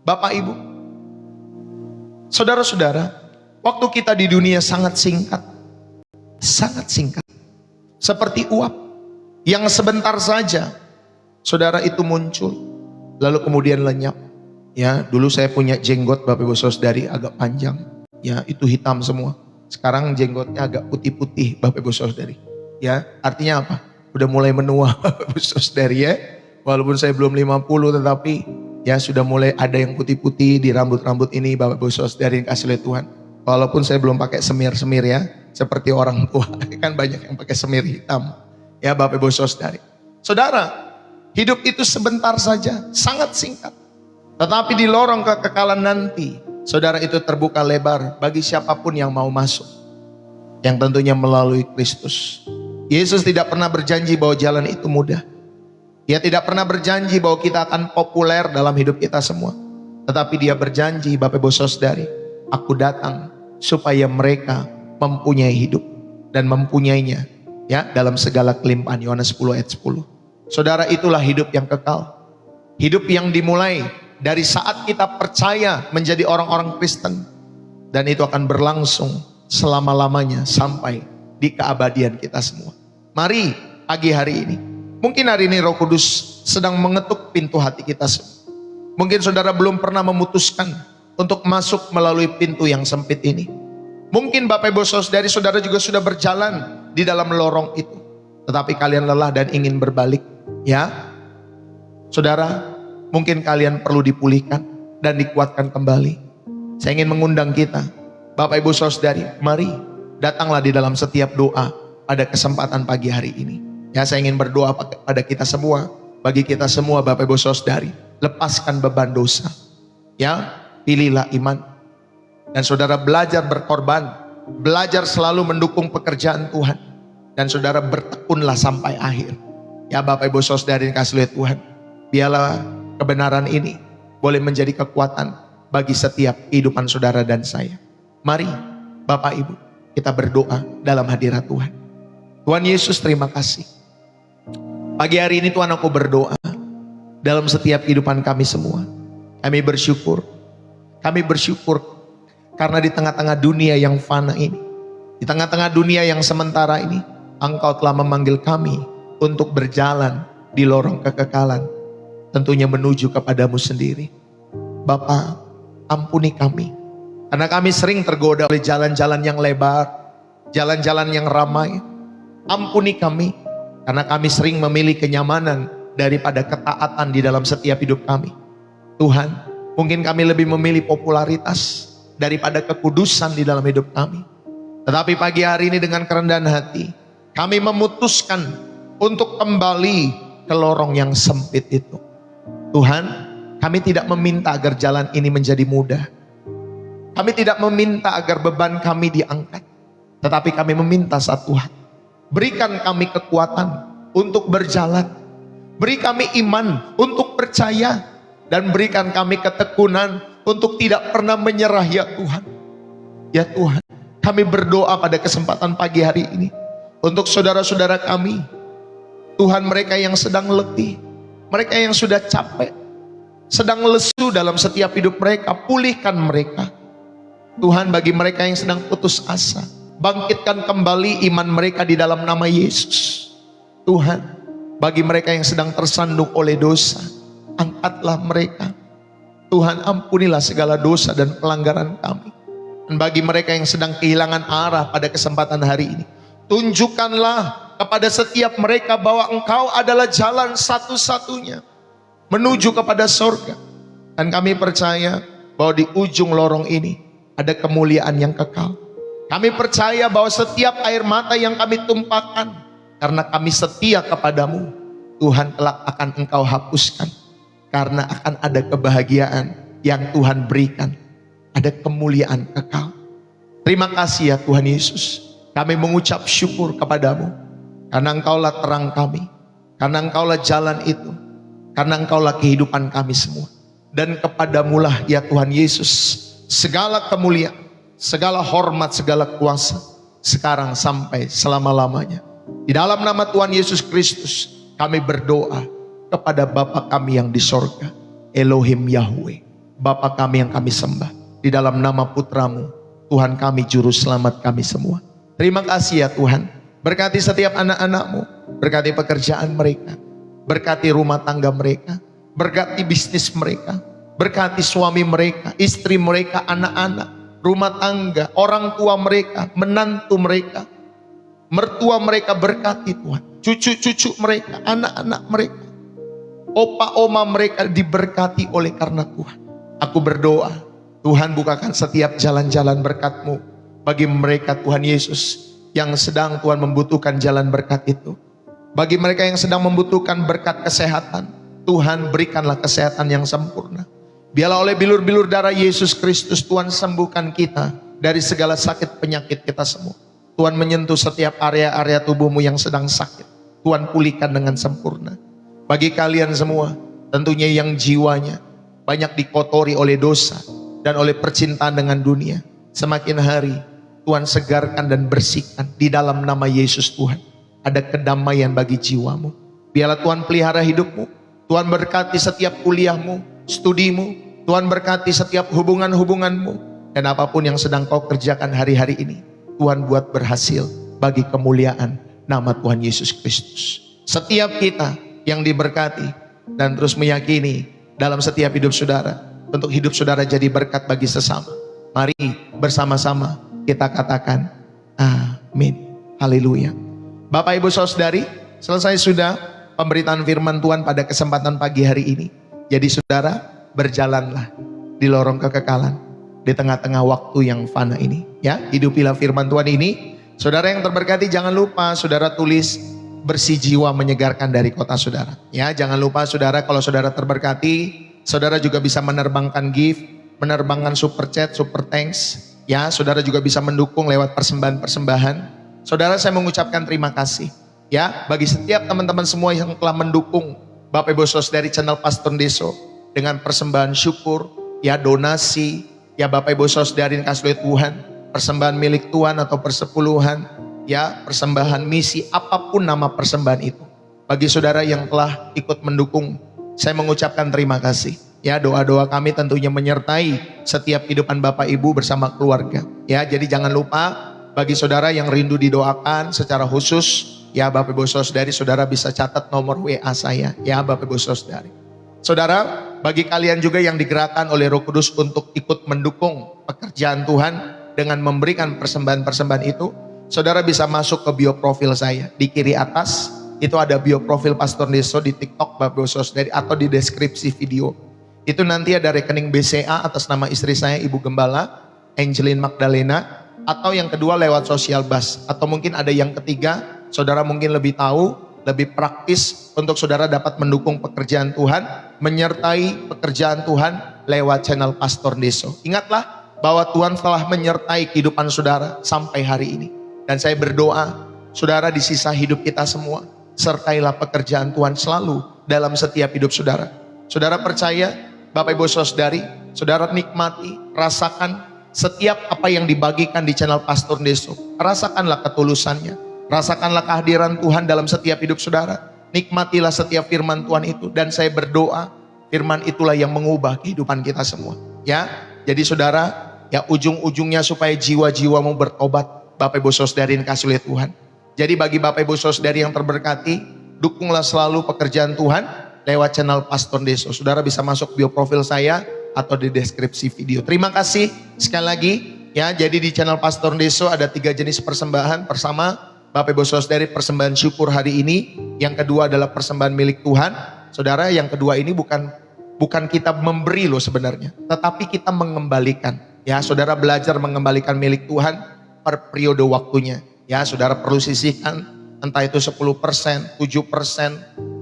Bapak Ibu, saudara-saudara, waktu kita di dunia sangat singkat. Sangat singkat. Seperti uap yang sebentar saja saudara itu muncul, lalu kemudian lenyap. Ya, dulu saya punya jenggot Bapak Ibu Saudari agak panjang. Ya, itu hitam semua. Sekarang jenggotnya agak putih-putih Bapak Ibu Saudari. Ya, artinya apa? Udah mulai menua Bapak Ibu Saudari ya. Walaupun saya belum 50, tetapi ya sudah mulai ada yang putih-putih di rambut-rambut ini Bapak Ibu Saudari yang kasih lihat Tuhan. Walaupun saya belum pakai semir-semir ya, seperti orang tua. Kan banyak yang pakai semir hitam. Ya Bapak Ibu Saudari. Saudara, hidup itu sebentar saja, sangat singkat. Tetapi di lorong kekekalan nanti, saudara, itu terbuka lebar bagi siapapun yang mau masuk. Yang tentunya melalui Kristus. Yesus tidak pernah berjanji bahwa jalan itu mudah. Dia tidak pernah berjanji bahwa kita akan populer dalam hidup kita semua. Tetapi dia berjanji, Bapak Ibu Saudari, aku datang supaya mereka mempunyai hidup. Dan mempunyainya ya dalam segala kelimpahan. Yohanes 10 ayat 10. Saudara, itulah hidup yang kekal. Hidup yang dimulai dari saat kita percaya menjadi orang-orang Kristen. Dan itu akan berlangsung selama-lamanya sampai di keabadian kita semua. Mari pagi hari ini, mungkin hari ini Roh Kudus sedang mengetuk pintu hati kita semua. Mungkin saudara belum pernah memutuskan untuk masuk melalui pintu yang sempit ini. Mungkin Bapak Ibu Saudari, saudara juga sudah berjalan di dalam lorong itu, tetapi kalian lelah dan ingin berbalik. Ya, saudara, mungkin kalian perlu dipulihkan dan dikuatkan kembali. Saya ingin mengundang kita, Bapak Ibu Saudari, mari datanglah di dalam setiap doa pada kesempatan pagi hari ini. Ya, saya ingin berdoa pada kita semua, bagi kita semua Bapak Ibu Saudari, lepaskan beban dosa. Ya, pilihlah iman. Dan saudara belajar berkorban, belajar selalu mendukung pekerjaan Tuhan. Dan saudara bertekunlah sampai akhir. Ya Bapak Ibu Saudari yang kasih lihat Tuhan, biarlah kebenaran ini boleh menjadi kekuatan bagi setiap kehidupan saudara dan saya. Mari Bapak Ibu, kita berdoa dalam hadirat Tuhan. Tuhan Yesus, terima kasih. Pagi hari ini Tuhan, aku berdoa dalam setiap kehidupan kami semua. Kami bersyukur karena di tengah-tengah dunia yang fana ini, di tengah-tengah dunia yang sementara ini, Engkau telah memanggil kami untuk berjalan di lorong kekekalan, tentunya menuju kepadamu sendiri. Bapa, ampuni kami, karena kami sering tergoda oleh jalan-jalan yang lebar, jalan-jalan yang ramai. Ampuni kami, karena kami sering memilih kenyamanan daripada ketaatan di dalam setiap hidup kami. Tuhan, mungkin kami lebih memilih popularitas daripada kekudusan di dalam hidup kami. Tetapi pagi hari ini dengan kerendahan hati, kami memutuskan untuk kembali ke lorong yang sempit itu. Tuhan, kami tidak meminta agar jalan ini menjadi mudah. Kami tidak meminta agar beban kami diangkat. Tetapi kami meminta satu hal. Berikan kami kekuatan untuk berjalan. Beri kami iman untuk percaya. Dan berikan kami ketekunan untuk tidak pernah menyerah ya Tuhan. Ya Tuhan, kami berdoa pada kesempatan pagi hari ini untuk saudara-saudara kami. Tuhan, mereka yang sedang letih, mereka yang sudah capek, sedang lesu dalam setiap hidup mereka, pulihkan mereka. Tuhan, bagi mereka yang sedang putus asa, bangkitkan kembali iman mereka di dalam nama Yesus. Tuhan, bagi mereka yang sedang tersandung oleh dosa, angkatlah mereka. Tuhan, ampunilah segala dosa dan pelanggaran kami. Dan bagi mereka yang sedang kehilangan arah pada kesempatan hari ini, tunjukkanlah kepada setiap mereka bahwa Engkau adalah jalan satu-satunya menuju kepada surga. Dan kami percaya bahwa di ujung lorong ini ada kemuliaan yang kekal. Kami percaya bahwa setiap air mata yang kami tumpahkan karena kami setia kepadamu, Tuhan, kelak akan Engkau hapuskan. Karena akan ada kebahagiaan yang Tuhan berikan. Ada kemuliaan kekal. Terima kasih ya Tuhan Yesus. Kami mengucap syukur kepadamu. Karena Engkaulah terang kami. Karena Engkaulah jalan itu. Karena Engkaulah kehidupan kami semua. Dan kepadamulah ya Tuhan Yesus, segala kemuliaan, segala hormat, segala kuasa, sekarang sampai selama-lamanya. Di dalam nama Tuhan Yesus Kristus, kami berdoa kepada Bapa kami yang di sorga, Elohim Yahweh, Bapa kami yang kami sembah, di dalam nama Putramu, Tuhan kami, Juru Selamat kami semua. Terima kasih ya Tuhan. Berkati setiap anak-anak-Mu, berkati pekerjaan mereka, berkati rumah tangga mereka, berkati bisnis mereka, berkati suami mereka, istri mereka, anak-anak, rumah tangga, orang tua mereka, menantu mereka, mertua mereka, berkati Tuhan, cucu-cucu mereka, anak-anak mereka, opa oma mereka diberkati oleh karena Tuhan. Aku berdoa, Tuhan bukakan setiap jalan-jalan berkat-Mu bagi mereka Tuhan Yesus yang sedang Tuhan membutuhkan jalan berkat itu. Bagi mereka yang sedang membutuhkan berkat kesehatan, Tuhan berikanlah kesehatan yang sempurna. Biarlah oleh bilur-bilur darah Yesus Kristus Tuhan sembuhkan kita dari segala sakit penyakit kita semua. Tuhan menyentuh setiap area-area tubuhmu yang sedang sakit, Tuhan pulihkan dengan sempurna. Bagi kalian semua, tentunya yang jiwanya banyak dikotori oleh dosa dan oleh percintaan dengan dunia, semakin hari Tuhan segarkan dan bersihkan di dalam nama Yesus Tuhan. Ada kedamaian bagi jiwamu. Biarlah Tuhan pelihara hidupmu. Tuhan berkati setiap kuliahmu, studimu. Tuhan berkati setiap hubungan-hubunganmu. Dan apapun yang sedang kau kerjakan hari-hari ini, Tuhan buat berhasil bagi kemuliaan nama Tuhan Yesus Kristus. Setiap kita yang diberkati dan terus meyakini dalam setiap hidup saudara, untuk hidup saudara jadi berkat bagi sesama. Mari bersama-sama kita katakan amin. Haleluya. Bapak Ibu Saudari, selesai sudah pemberitaan firman Tuhan pada kesempatan pagi hari ini. Jadi saudara, berjalanlah di lorong kekekalan di tengah-tengah waktu yang fana ini. Ya, hidupilah firman Tuhan ini. Saudara yang terberkati, jangan lupa saudara tulis bersih jiwa menyegarkan dari kota saudara. Ya, jangan lupa saudara, kalau saudara terberkati, saudara juga bisa menerbangkan gift, menerbangkan super chat, super thanks. Ya, saudara juga bisa mendukung lewat persembahan-persembahan. Saudara, saya mengucapkan terima kasih ya bagi setiap teman-teman semua yang telah mendukung Bapak Ibu Saudari channel Pastor Deso dengan persembahan syukur, ya donasi, ya Bapak Ibu Saudari yang kasih oleh Tuhan. persembahan milik Tuhan atau persepuluhan, ya, persembahan misi, apapun nama persembahan itu. Bagi saudara yang telah ikut mendukung, saya mengucapkan terima kasih. Ya, doa-doa kami tentunya menyertai setiap kehidupan Bapak Ibu bersama keluarga. Ya, jadi jangan lupa bagi saudara yang rindu didoakan secara khusus, ya Bapak Ibu Saudari, saudara bisa catat nomor WA saya, ya Bapak Ibu Saudari. Saudara, bagi kalian juga yang digerakkan oleh Roh Kudus untuk ikut mendukung pekerjaan Tuhan dengan memberikan persembahan-persembahan itu, saudara bisa masuk ke bio profil saya. Di kiri atas, itu ada bio profil Pastor Deso di TikTok Bapak Ibu Saudari, atau di deskripsi video. Itu nanti ada rekening BCA atas nama istri saya, Ibu Gembala, Angelin Magdalena, atau yang kedua lewat Social Bus, atau mungkin ada yang ketiga, saudara mungkin lebih tahu, lebih praktis untuk saudara dapat mendukung pekerjaan Tuhan, menyertai pekerjaan Tuhan lewat channel Pastor Deso. Ingatlah bahwa Tuhan telah menyertai kehidupan saudara sampai hari ini. Dan saya berdoa, saudara di sisa hidup kita semua, sertailah pekerjaan Tuhan selalu dalam setiap hidup saudara. Saudara percaya, Bapak Ibu Saudari, saudara nikmati, rasakan setiap apa yang dibagikan di channel Pastor Deso. Rasakanlah ketulusannya, rasakanlah kehadiran Tuhan dalam setiap hidup saudara. Nikmatilah setiap firman Tuhan itu, dan saya berdoa firman itulah yang mengubah kehidupan kita semua. Ya, jadi saudara, ya ujung-ujungnya supaya jiwa-jiwamu bertobat, Bapak Ibu Saudari yang kasih oleh Tuhan. Jadi bagi Bapak Ibu Saudari yang terberkati, dukunglah selalu pekerjaan Tuhan lewat channel Pastor Deso. Saudara bisa masuk bio profil saya atau di deskripsi video. Terima kasih sekali lagi. Ya, jadi di channel Pastor Deso ada 3 jenis persembahan. Pertama, Bapak Ibu Saudari, persembahan syukur hari ini. Yang kedua adalah persembahan milik Tuhan. Saudara, yang kedua ini bukan kita memberi loh sebenarnya, tetapi kita mengembalikan. Ya, saudara belajar mengembalikan milik Tuhan per periode waktunya. Ya, saudara perlu sisihkan entah itu 10%, 7%, 12%.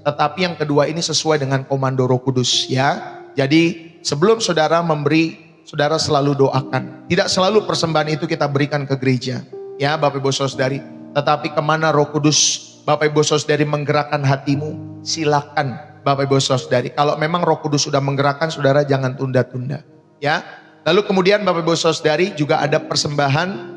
Tetapi yang kedua ini sesuai dengan komando Roh Kudus, ya. Jadi sebelum saudara memberi, saudara selalu doakan. Tidak selalu persembahan itu kita berikan ke gereja, ya Bapak Ibu Saudari. Tetapi kemana Roh Kudus Bapak Ibu Saudari menggerakkan hatimu, silakan Bapak Ibu Saudari. Kalau memang Roh Kudus sudah menggerakkan, saudara jangan tunda-tunda, ya. Lalu kemudian Bapak Ibu Saudari juga ada persembahan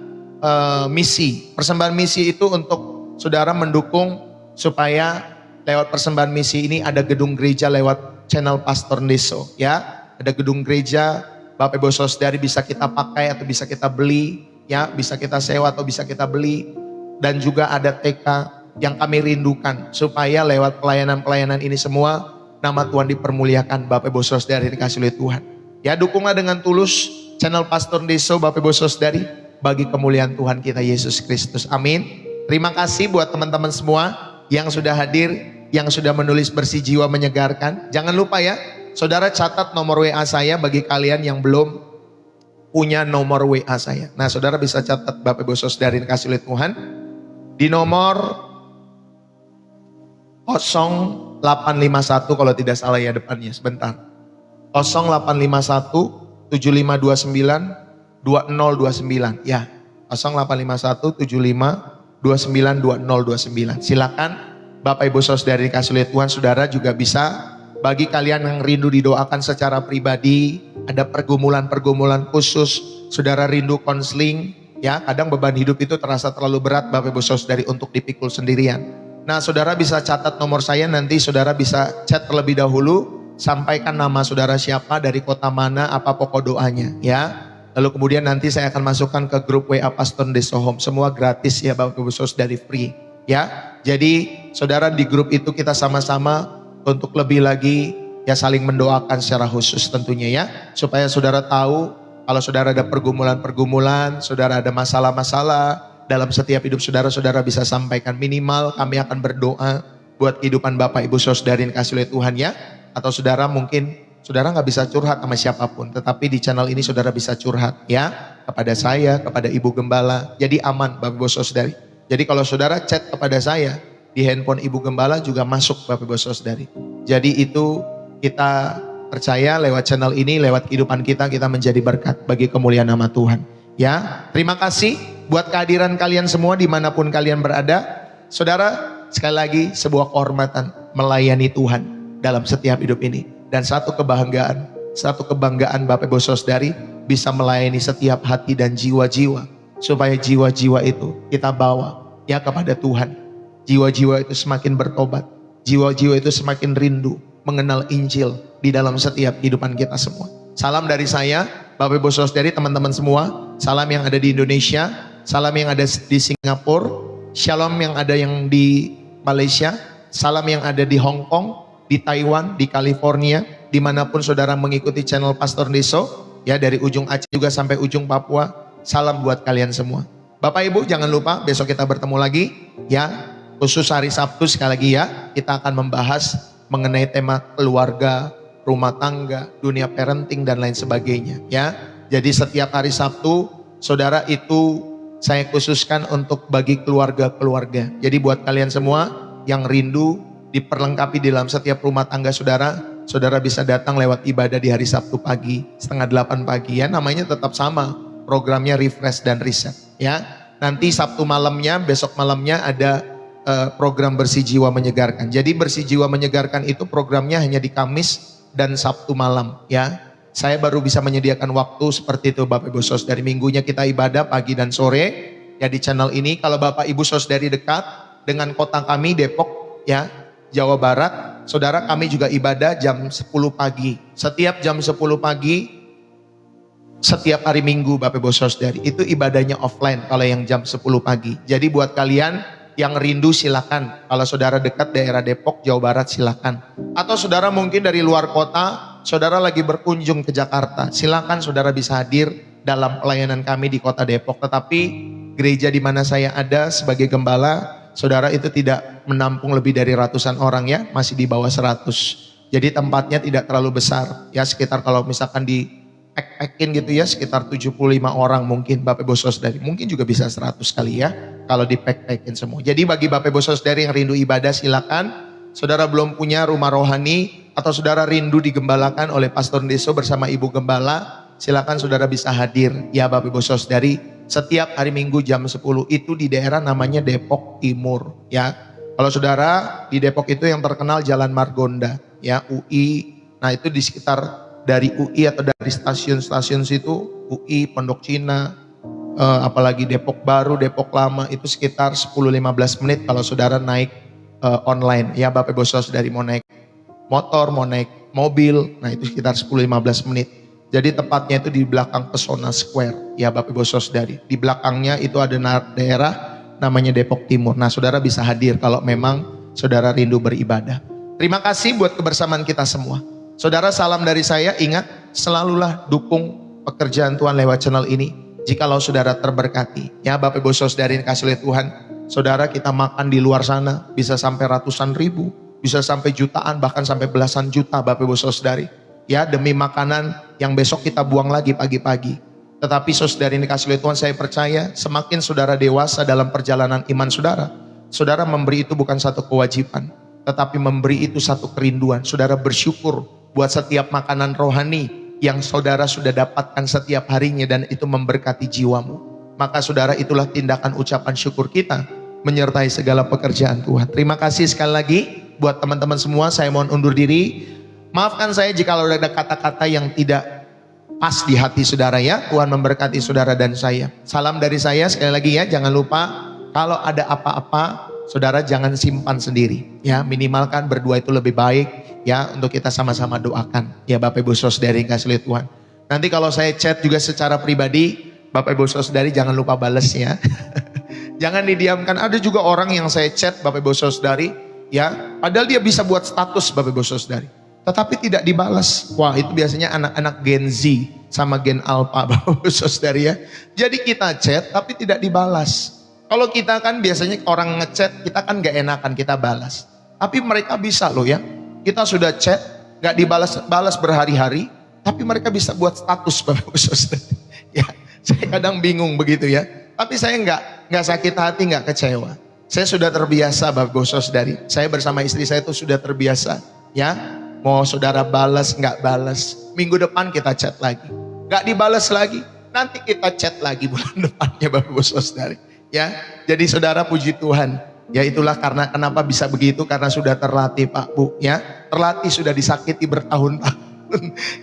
misi. Persembahan misi itu untuk saudara mendukung supaya lewat persembahan misi ini ada gedung gereja lewat channel Pastor Deso, ya. Ada gedung gereja, Bapak Ibu Saudari bisa kita pakai atau bisa kita beli, ya, bisa kita sewa atau bisa kita beli. Dan juga ada TK yang kami rindukan supaya lewat pelayanan-pelayanan ini semua nama Tuhan dipermuliakan, Bapak Ibu Saudari dikasih oleh Tuhan. Ya, dukunglah dengan tulus channel Pastor Deso, Bapak Ibu Saudari, bagi kemuliaan Tuhan kita Yesus Kristus. Amin. Terima kasih buat teman-teman semua yang sudah hadir, yang sudah menulis bersih jiwa menyegarkan. Jangan lupa ya, saudara catat nomor WA saya bagi kalian yang belum punya nomor WA saya. Nah, saudara bisa catat Bapak Ibu Saudari kasih oleh Tuhan di nomor 0851 kalau tidak salah ya depannya, sebentar. 0851 7529 2029 ya. 0851 75 29 2029. Silakan Bapak Ibu Saudari dikasih oleh Tuhan. Saudara juga bisa, bagi kalian yang rindu didoakan secara pribadi, ada pergumulan-pergumulan khusus, saudara rindu konseling, ya kadang beban hidup itu terasa terlalu berat Bapak Ibu Saudari untuk dipikul sendirian. Nah, saudara bisa catat nomor saya, nanti saudara bisa chat terlebih dahulu, sampaikan nama saudara siapa, dari kota mana, apa pokok doanya, ya. Lalu kemudian nanti saya akan masukkan ke grup WA Pastor Deso Home, semua gratis ya Bapak Ibu Saudari, free. Ya, jadi saudara di grup itu kita sama-sama untuk lebih lagi ya saling mendoakan secara khusus tentunya ya. Supaya saudara tahu kalau saudara ada pergumulan-pergumulan, saudara ada masalah-masalah dalam setiap hidup saudara, saudara bisa sampaikan. Minimal kami akan berdoa buat kehidupan Bapak Ibu Saudari yang kasih oleh Tuhan ya. Atau saudara mungkin saudara gak bisa curhat sama siapapun, tetapi di channel ini saudara bisa curhat ya. Kepada saya, kepada Ibu Gembala. Jadi aman Bapak Ibu Saudari. Jadi kalau saudara chat kepada saya di handphone Ibu Gembala juga masuk Bapak Ibu Saudari. Jadi itu kita percaya lewat channel ini, lewat kehidupan kita menjadi berkat bagi kemuliaan nama Tuhan. Ya, terima kasih buat kehadiran kalian semua dimanapun kalian berada. Saudara, sekali lagi sebuah kehormatan melayani Tuhan dalam setiap hidup ini. Dan satu kebanggaan Bapak Ibu Saudari bisa melayani setiap hati dan jiwa-jiwa, supaya jiwa-jiwa itu kita bawa ya kepada Tuhan. Jiwa-jiwa itu semakin bertobat, jiwa-jiwa itu semakin rindu mengenal Injil di dalam setiap kehidupan kita semua. Salam dari saya, Bapak Ibu Saudari, teman-teman semua. Salam yang ada di Indonesia, salam yang ada di Singapura, shalom yang ada yang di Malaysia, salam yang ada di Hong Kong, di Taiwan, di California, dimanapun saudara mengikuti channel Pastor Deso, ya dari ujung Aceh juga sampai ujung Papua. Salam buat kalian semua. Bapak Ibu jangan lupa besok kita bertemu lagi ya. Khusus hari Sabtu sekali lagi ya, kita akan membahas mengenai tema keluarga, rumah tangga, dunia parenting dan lain sebagainya ya. Jadi setiap hari Sabtu saudara itu saya khususkan untuk bagi keluarga-keluarga. Jadi buat kalian semua yang rindu diperlengkapi di dalam setiap rumah tangga saudara, saudara bisa datang lewat ibadah di hari Sabtu pagi, 7:30 pagi ya. Namanya tetap sama, programnya Refresh dan Reset ya. Nanti Sabtu malamnya, besok malamnya ada program Bersih Jiwa Menyegarkan. Jadi Bersih Jiwa Menyegarkan itu programnya hanya di Kamis dan Sabtu malam ya. Saya baru bisa menyediakan waktu seperti itu Bapak Ibu Saudari. Minggunya kita ibadah pagi dan sore ya di channel ini. Kalau Bapak Ibu Saudari dekat dengan kota kami Depok ya, Jawa Barat, saudara kami juga ibadah jam 10 pagi. Setiap jam 10 pagi setiap hari Minggu Bapak Ibu Saudari itu ibadahnya offline kalau yang jam 10 pagi. Jadi buat kalian yang rindu silakan. Kalau saudara dekat daerah Depok, Jawa Barat silakan. Atau saudara mungkin dari luar kota, saudara lagi berkunjung ke Jakarta, silakan saudara bisa hadir dalam pelayanan kami di kota Depok. Tetapi gereja di mana saya ada sebagai gembala, saudara itu tidak menampung lebih dari ratusan orang ya, masih di bawah 100. Jadi tempatnya tidak terlalu besar ya, sekitar kalau misalkan di pack-packin gitu ya, sekitar 75 orang mungkin Bapak Ibu Saudari. Mungkin juga bisa 100 kali ya kalau di pack-packin semua. Jadi bagi Bapak Ibu Saudari yang rindu ibadah silakan. Saudara belum punya rumah rohani atau saudara rindu digembalakan oleh Pastor Deso bersama Ibu Gembala, silakan saudara bisa hadir ya Bapak Ibu Saudari. Setiap hari Minggu jam 10 itu di daerah namanya Depok Timur ya. Kalau saudara di Depok itu yang terkenal Jalan Margonda ya, UI. Nah itu di sekitar dari UI atau dari stasiun-stasiun situ, UI, Pondok Cina, apalagi Depok Baru, Depok Lama, itu sekitar 10-15 menit kalau saudara naik online. Ya Bapak Ibu Saudari mau naik motor, mau naik mobil, nah itu sekitar 10-15 menit. Jadi tepatnya itu di belakang Pesona Square, ya Bapak Ibu Saudari. Di belakangnya itu ada daerah namanya Depok Timur. Nah saudara bisa hadir kalau memang saudara rindu beribadah. Terima kasih buat kebersamaan kita semua. Saudara, salam dari saya, ingat selalulah dukung pekerjaan Tuhan lewat channel ini. Jikalau saudara terberkati, ya Bapak Ibu Saudari yang kasih oleh Tuhan, saudara kita makan di luar sana bisa sampai ratusan ribu, bisa sampai jutaan, bahkan sampai belasan juta Bapak Ibu Saudari. Ya demi makanan yang besok kita buang lagi pagi-pagi. Tetapi saudari ini kasih oleh Tuhan, saya percaya semakin saudara dewasa dalam perjalanan iman saudara, saudara memberi itu bukan satu kewajiban, tetapi memberi itu satu kerinduan. Saudara bersyukur buat setiap makanan rohani yang saudara sudah dapatkan setiap harinya dan itu memberkati jiwamu. Maka saudara itulah tindakan ucapan syukur kita menyertai segala pekerjaan Tuhan. Terima kasih sekali lagi buat teman-teman semua. Saya mohon undur diri. Maafkan saya jika ada kata-kata yang tidak pas di hati saudara ya. Tuhan memberkati saudara dan saya. Salam dari saya sekali lagi ya. Jangan lupa kalau ada apa-apa saudara jangan simpan sendiri ya. Minimalkan berdua itu lebih baik ya, untuk kita sama-sama doakan ya Bapak Ibu Saudari yang kasih oleh Tuhan. Nanti kalau saya chat juga secara pribadi, Bapak Ibu Saudari jangan lupa bales ya. Jangan didiamkan. Ada juga orang yang saya chat Bapak Ibu Saudari ya, padahal dia bisa buat status Bapak Ibu Saudari, tetapi tidak dibalas. Wah itu biasanya anak-anak Gen Z sama Gen Alpha Bapak Ibu Saudari ya. Jadi kita chat tapi tidak dibalas. Kalau kita kan biasanya orang ngechat kita kan gak enakan kita balas, tapi mereka bisa loh ya. Kita sudah chat, gak dibalas berhari-hari, tapi mereka bisa buat status Bapak Ibu Saudari. Ya, saya kadang bingung begitu ya. Tapi saya nggak sakit hati, nggak kecewa. Saya sudah terbiasa Bapak Ibu Saudari. Saya bersama istri saya itu sudah terbiasa. Ya, mau saudara balas nggak balas, minggu depan kita chat lagi. Nggak dibalas lagi, nanti kita chat lagi bulan depannya Bapak Ibu Saudari. Ya, jadi saudara puji Tuhan. Ya itulah kenapa bisa begitu, karena sudah terlatih Pak Bu ya. Terlatih sudah disakiti bertahun-tahun.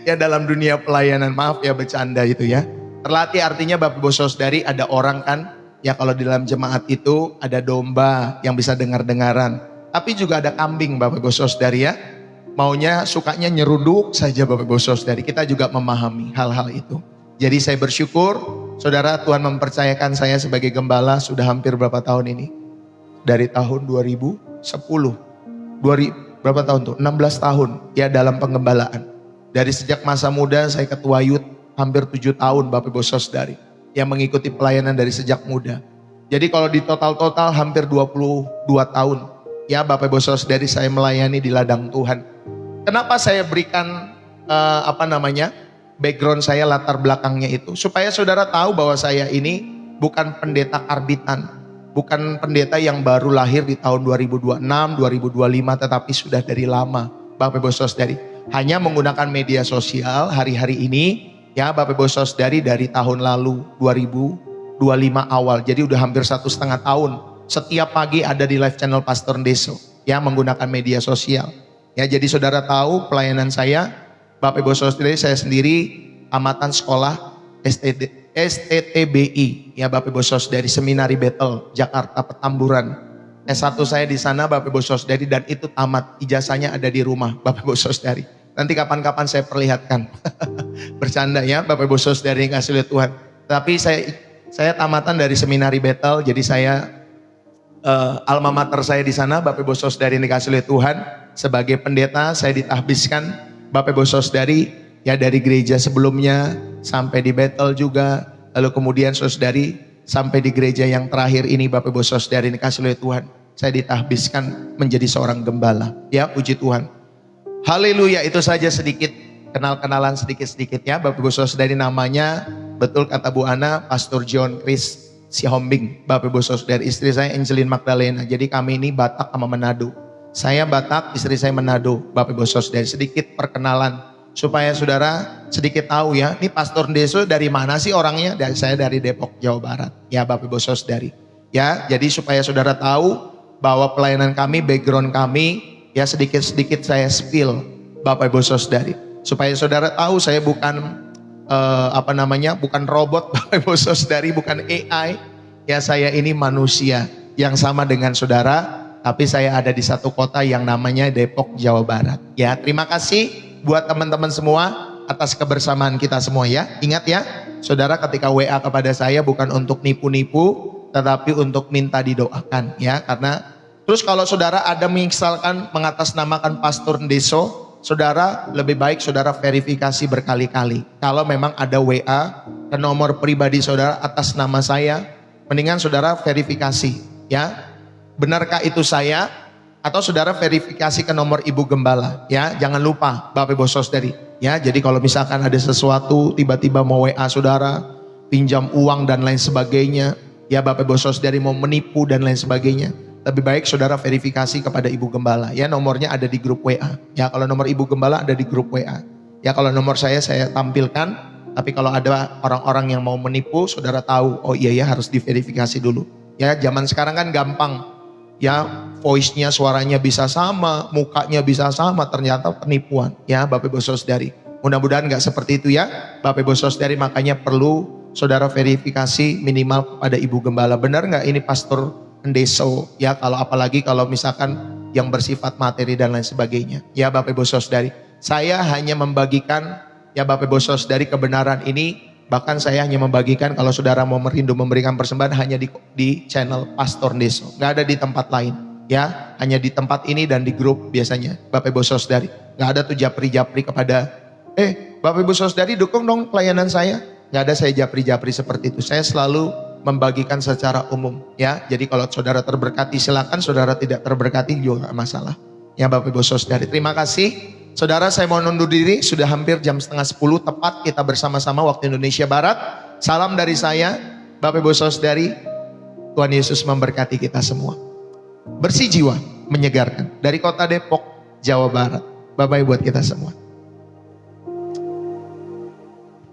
ya dalam dunia pelayanan. Maaf ya bercanda itu ya. Terlatih artinya Bapak Ibu Saudari, ada orang kan ya, kalau di dalam jemaat itu ada domba yang bisa dengar-dengaran. Tapi juga ada kambing Bapak Ibu Saudari ya. Maunya sukanya nyeruduk saja Bapak Ibu Saudari. Kita juga memahami hal-hal itu. Jadi saya bersyukur saudara, Tuhan mempercayakan saya sebagai gembala sudah hampir berapa tahun ini? Dari tahun 2010. Berapa tahun tuh? 16 tahun ya dalam penggembalaan. Dari sejak masa muda saya ketua youth hampir 7 tahun Bapak Ibu Saudari. Yang mengikuti pelayanan dari sejak muda. Jadi kalau di total hampir 22 tahun. Ya Bapak Ibu Saudari, saya melayani di ladang Tuhan. Kenapa saya berikan background saya, latar belakangnya itu? Supaya saudara tahu bahwa saya ini bukan pendeta karbitan. Bukan pendeta yang baru lahir di tahun 2026, 2025, tetapi sudah dari lama Bapak Ibu Saudari. Hanya menggunakan media sosial hari-hari ini ya Bapak Ibu Saudari, dari tahun lalu 2025 awal. Jadi udah hampir 1,5 tahun. Setiap pagi ada di live channel Pastor Ndeso ya, menggunakan media sosial. Ya, jadi saudara tahu pelayanan saya, Bapak Ibu Saudari, saya sendiri amatan sekolah STTBI ya Bapak Ibu Saudari, Seminari Bethel, Jakarta Petamburan. S1 saya di sana Bapak Ibu Saudari, dan itu tamat. Ijazahnya ada di rumah Bapak Ibu Saudari. Nanti kapan-kapan saya perlihatkan. Bercanda ya Bapak Ibu Saudari yang kasih oleh Tuhan. Tapi saya tamatan dari Seminari Bethel, jadi saya alma mater saya di sana Bapak Ibu Saudari yang dikasih oleh Tuhan. Sebagai pendeta saya ditahbiskan Bapak Ibu Saudari ya, dari gereja sebelumnya sampai di Bethel juga. Lalu kemudian saudari sampai di gereja yang terakhir ini Bapak Ibu Saudari yang dikasih oleh Tuhan. Saya ditahbiskan menjadi seorang gembala. Ya, puji Tuhan. Haleluya, itu saja sedikit kenal-kenalan sedikit-sedikit ya Bapak Ibu Saudari. Namanya betul kata Bu Ana, Pastor John Chris Sihombing. Bapak Ibu Saudari, istri saya Angelin Magdalena. Jadi kami ini Batak sama Manado. Saya Batak, istri saya Manado. Bapak Ibu Saudari, sedikit perkenalan supaya saudara sedikit tahu ya, ini Pastor Ndeso dari mana sih orangnya? Saya dari Depok, Jawa Barat. Ya Bapak Ibu Saudari. Ya, jadi supaya saudara tahu bahwa pelayanan kami, background kami, ya sedikit-sedikit saya spill Bapak Ibu Saudari. Supaya saudara tahu saya bukan bukan robot Bapak Ibu Saudari, bukan AI. Ya, saya ini manusia yang sama dengan saudara, tapi saya ada di satu kota yang namanya Depok, Jawa Barat. Ya, terima kasih buat teman-teman semua atas kebersamaan kita semua ya. Ingat ya, saudara, ketika WA kepada saya bukan untuk nipu-nipu, tetapi untuk minta didoakan ya. Karena terus kalau saudara ada misalkan mengatasnamakan Pastor Ndeso, saudara lebih baik saudara verifikasi berkali-kali. Kalau memang ada WA ke nomor pribadi saudara atas nama saya, mendingan saudara verifikasi ya. Benarkah itu saya? Atau saudara verifikasi ke nomor Ibu Gembala ya. Jangan lupa Bapak Ibu Saudari ya. Jadi kalau misalkan ada sesuatu tiba-tiba mau WA saudara, pinjam uang dan lain sebagainya ya, Bapak Ibu Saudari mau menipu dan lain sebagainya, lebih baik saudara verifikasi kepada Ibu Gembala ya. Nomornya ada di grup WA ya. Kalau nomor Ibu Gembala ada di grup WA ya. Kalau nomor saya tampilkan. Tapi kalau ada orang-orang yang mau menipu, saudara tahu, oh iya ya, harus diverifikasi dulu ya. Zaman sekarang kan gampang ya, voice-nya, suaranya bisa sama, mukanya bisa sama, ternyata penipuan ya Bapak Ibu Saudari. Mudah-mudahan gak seperti itu ya Bapak Ibu Saudari. Makanya perlu saudara verifikasi minimal kepada Ibu Gembala. Benar gak ini Pastor Ndeso ya? Kalau apalagi kalau misalkan yang bersifat materi dan lain sebagainya ya Bapak Ibu Saudari. Saya hanya membagikan ya Bapak Ibu Saudari kebenaran ini. Bahkan saya hanya membagikan kalau saudara mau merindu memberikan persembahan hanya di channel Pastor Ndeso. Gak ada di tempat lain ya. Hanya di tempat ini dan di grup biasanya Bapak Ibu Saudari. Gak ada tuh japri-japri kepada Bapak Ibu Saudari dukung dong pelayanan saya. Gak ada saya japri-japri seperti itu. Saya selalu membagikan secara umum ya. Jadi kalau saudara terberkati silakan, saudara tidak terberkati juga gak masalah ya Bapak Ibu Saudari. Terima kasih. Saudara, saya mau undur diri, sudah hampir jam 9:30 tepat kita bersama-sama waktu Indonesia Barat. Salam dari saya, Bapak Ibu Saudari, Tuhan Yesus memberkati kita semua. Bersih jiwa, menyegarkan. Dari kota Depok, Jawa Barat. Bye-bye buat kita semua.